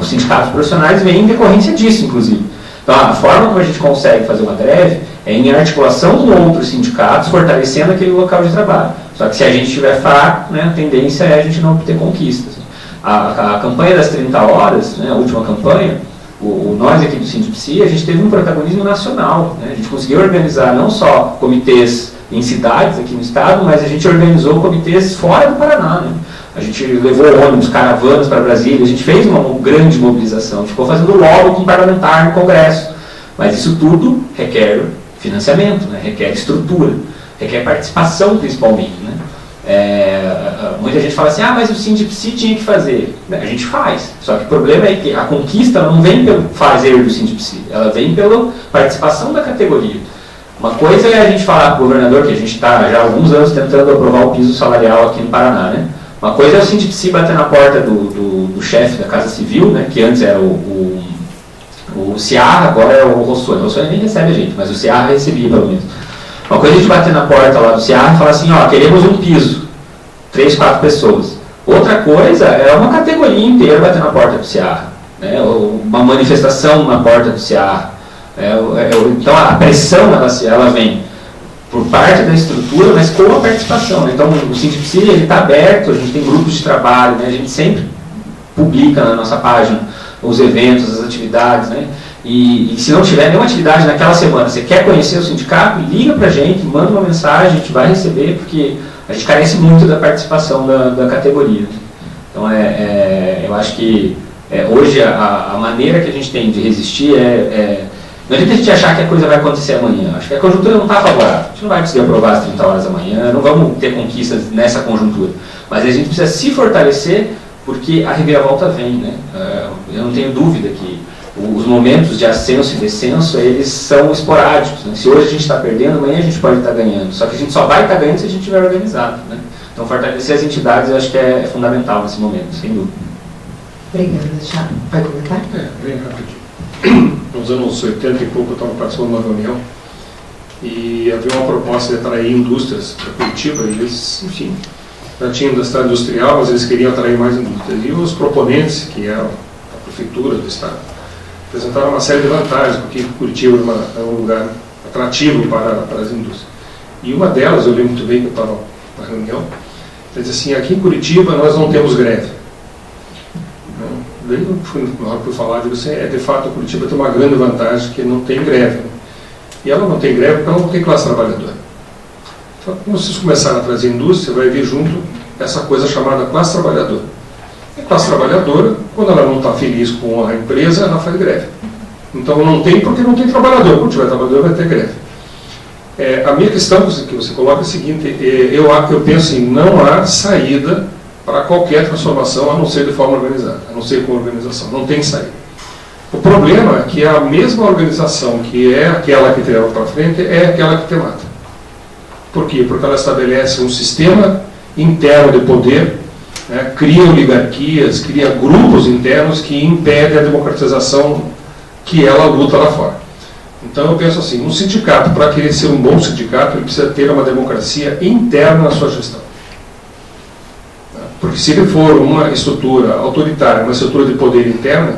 Os sindicatos profissionais vêm em decorrência disso, inclusive. Então a forma como a gente consegue fazer uma greve é em articulação com outros sindicatos, fortalecendo aquele local de trabalho. Só que se a gente estiver fraco, né, a tendência é a gente não obter conquistas. A campanha das 30 horas, né, a última campanha, nós aqui do SINDPSI, a gente teve um protagonismo nacional. Né? A gente conseguiu organizar não só comitês em cidades aqui no estado, mas a gente organizou comitês fora do Paraná. Né? A gente levou ônibus, caravanas para Brasília, a gente fez uma grande mobilização, a gente ficou fazendo lobby com parlamentar no Congresso. Mas isso tudo requer financiamento, né? Requer estrutura, requer participação principalmente. Né? Muita gente fala assim, mas o SINDPSI tinha que fazer. A gente faz, só que o problema é que a conquista não vem pelo fazer do SINDPSI, ela vem pela participação da categoria. Uma coisa é a gente falar para o governador, que a gente está já há alguns anos tentando aprovar o piso salarial aqui no Paraná, né? Uma coisa é o SINDPSI bater na porta do chefe da Casa Civil, né? Que antes era o Ciarra, agora é o Rossoni. O Rossoni nem recebe a gente, mas o Ciarra recebia pelo menos. Uma coisa é a gente bater na porta lá do Ciarra e falar assim, queremos um piso, 3, 4 pessoas. Outra coisa é uma categoria inteira bater na porta do Ciarra, né? Uma manifestação na porta do Ciarra. Então a pressão ela vem por parte da estrutura, mas com a participação. Né? Então o SINDPSI está aberto, a gente tem grupos de trabalho, né? A gente sempre publica na nossa página os eventos, as atividades, né? E se não tiver nenhuma atividade naquela semana, você quer conhecer o sindicato, liga para a gente, manda uma mensagem, a gente vai receber, porque a gente carece muito da participação da categoria. Então eu acho que hoje a maneira que a gente tem de resistir não adianta a gente achar que a coisa vai acontecer amanhã. Acho que a conjuntura não está favorável. A gente não vai conseguir aprovar as 30 horas amanhã, não vamos ter conquistas nessa conjuntura. Mas a gente precisa se fortalecer porque a reviravolta vem. Né? Eu não tenho dúvida que os momentos de ascenso e descenso, eles são esporádicos. Né? Se hoje a gente está perdendo, amanhã a gente pode estar ganhando. Só que a gente só vai estar ganhando se a gente estiver organizado. Né? Então fortalecer as entidades eu acho que é fundamental nesse momento, sem dúvida. Obrigada, Thiago. Vai comentar? Bem rapidinho. Nos anos 80 e pouco eu estava participando de uma reunião e havia uma proposta de atrair indústrias para Curitiba e eles, enfim, já tinham da cidade industrial, mas eles queriam atrair mais indústrias. E os proponentes, que eram a prefeitura do estado, apresentaram uma série de vantagens, porque Curitiba é um lugar atrativo para as indústrias. E uma delas, eu lembro muito bem que eu estava na reunião, eles disse assim, aqui em Curitiba nós não temos greve. Daí eu fui falar de você, de fato, Curitiba tem uma grande vantagem, que não tem greve. E ela não tem greve porque ela não tem classe trabalhadora. Então, quando vocês começarem a trazer indústria, vai vir junto essa coisa chamada classe trabalhadora. E a classe trabalhadora, quando ela não está feliz com a empresa, ela faz greve. Então não tem porque não tem trabalhador. Quando tiver trabalhador, vai ter greve. A minha questão que você coloca é a seguinte, eu penso em não há saída para qualquer transformação, a não ser de forma organizada, a não ser com organização. Não tem saída. O problema é que a mesma organização que é aquela que te leva para frente é aquela que te mata. Por quê? Porque ela estabelece um sistema interno de poder, né, cria oligarquias, cria grupos internos que impedem a democratização que ela luta lá fora. Então eu penso assim, um sindicato, para querer ser um bom sindicato, ele precisa ter uma democracia interna na sua gestão. Porque se ele for uma estrutura autoritária, uma estrutura de poder interna,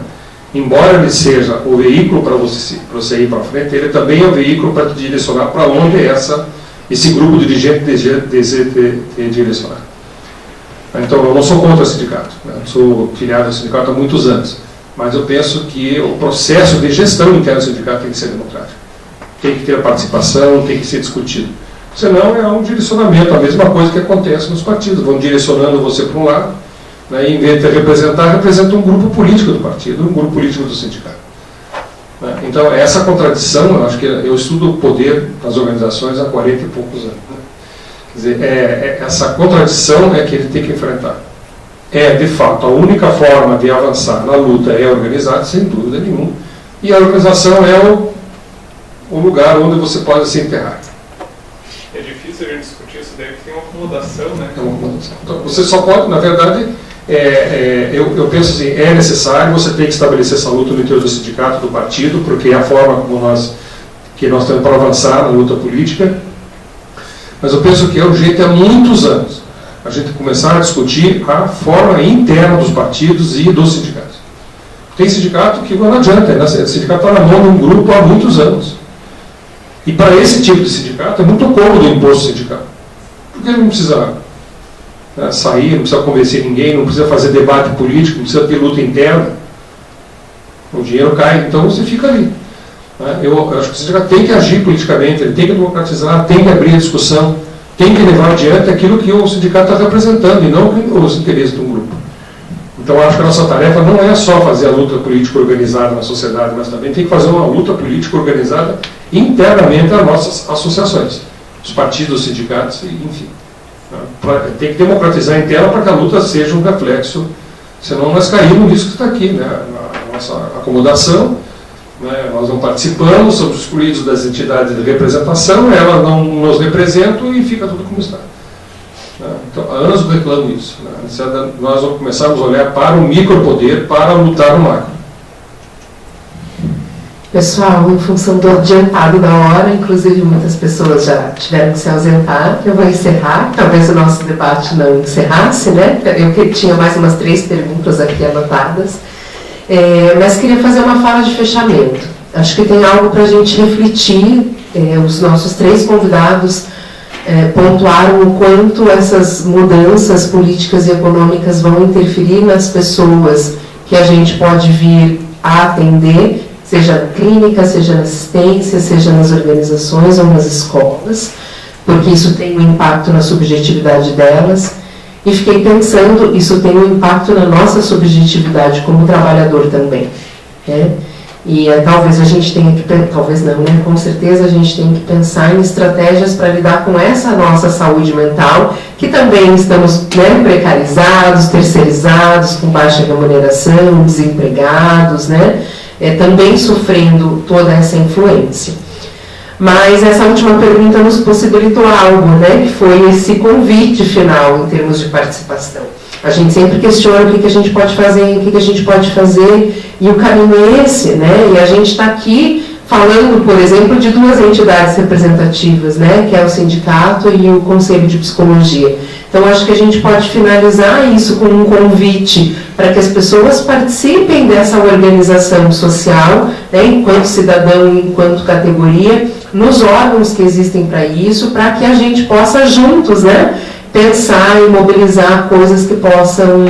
embora ele seja o veículo para você ir para frente, ele também é o veículo para te direcionar para onde esse grupo dirigente deseja te direcionar. Então, eu não sou contra o sindicato, né? Eu sou filiado ao sindicato há muitos anos, mas eu penso que o processo de gestão interna do sindicato tem que ser democrático. Tem que ter participação, tem que ser discutido. Senão é um direcionamento, a mesma coisa que acontece nos partidos, vão direcionando você para um lado, Né? E em vez de representar, representa um grupo político do partido, um grupo político do sindicato. Né? Então, essa contradição, eu acho que eu estudo o poder das organizações há 40 e poucos anos. Né? Quer dizer, essa contradição é que ele tem que enfrentar. De fato, a única forma de avançar na luta é organizar, sem dúvida nenhuma, e a organização é o lugar onde você pode se enterrar. É difícil a gente discutir isso daí, porque tem uma acomodação, né? É uma acomodação. Então, você só pode, na verdade, eu penso assim, é necessário, você tem que estabelecer essa luta no interior do sindicato, do partido, porque é a forma como nós temos para avançar na luta política, mas eu penso que é urgente há muitos anos a gente começar a discutir a forma interna dos partidos e dos sindicatos. Tem sindicato que não adianta, né? O sindicato está na mão de um grupo há muitos anos. E para esse tipo de sindicato é muito cômodo o imposto sindical. Porque ele não precisa sair, não precisa convencer ninguém, não precisa fazer debate político, não precisa ter luta interna. O dinheiro cai, então você fica ali. Eu acho que o sindicato tem que agir politicamente, ele tem que democratizar, tem que abrir a discussão, tem que levar adiante aquilo que o sindicato está representando e não os interesses de um grupo. Então, eu acho que a nossa tarefa não é só fazer a luta política organizada na sociedade, mas também tem que fazer uma luta política organizada internamente às nossas associações, os partidos, os sindicatos, enfim. Tem que democratizar interna para que a luta seja um reflexo, senão nós caímos nisso que está aqui, né? A nossa acomodação, né? Nós não participamos, somos excluídos das entidades de representação, elas não nos representam e fica tudo como está. Então, há anos eu reclamo isso. Né? Nós vamos começarmos a olhar para o micropoder para lutar no macro. Pessoal, em função do adiantado da hora, inclusive muitas pessoas já tiveram que se ausentar, eu vou encerrar, talvez o nosso debate não encerrasse, né? Eu tinha mais umas 3 perguntas aqui anotadas, mas queria fazer uma fala de fechamento. Acho que tem algo para a gente refletir, os nossos 3 convidados pontuaram o quanto essas mudanças políticas e econômicas vão interferir nas pessoas que a gente pode vir a atender, seja na clínica, seja na assistência, seja nas organizações ou nas escolas, porque isso tem um impacto na subjetividade delas. E fiquei pensando, isso tem um impacto na nossa subjetividade como trabalhador também. Né? E talvez a gente tenha que, talvez não, né? Com certeza a gente tem que pensar em estratégias para lidar com essa nossa saúde mental, que também estamos, né, precarizados, terceirizados, com baixa remuneração, desempregados, né? Também sofrendo toda essa influência. Mas essa última pergunta nos possibilitou algo, né, que foi esse convite final em termos de participação. A gente sempre questiona o que a gente pode fazer, o que a gente pode fazer, e o caminho é esse, né? E a gente está aqui falando, por exemplo, de 2 entidades representativas, né, que é o sindicato e o Conselho de Psicologia. Então, acho que a gente pode finalizar isso com um convite para que as pessoas participem dessa organização social, né, enquanto cidadão e enquanto categoria, nos órgãos que existem para isso, para que a gente possa juntos, né, pensar e mobilizar coisas que possam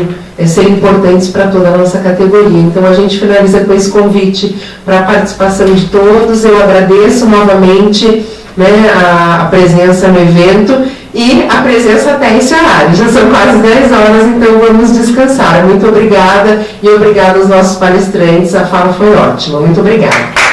ser importantes para toda a nossa categoria. Então, a gente finaliza com esse convite para a participação de todos. Eu agradeço novamente, né, a presença no evento e a presença até esse horário. Já são quase 10 horas, então vamos descansar. Muito obrigada e obrigada aos nossos palestrantes. A fala foi ótima. Muito obrigada.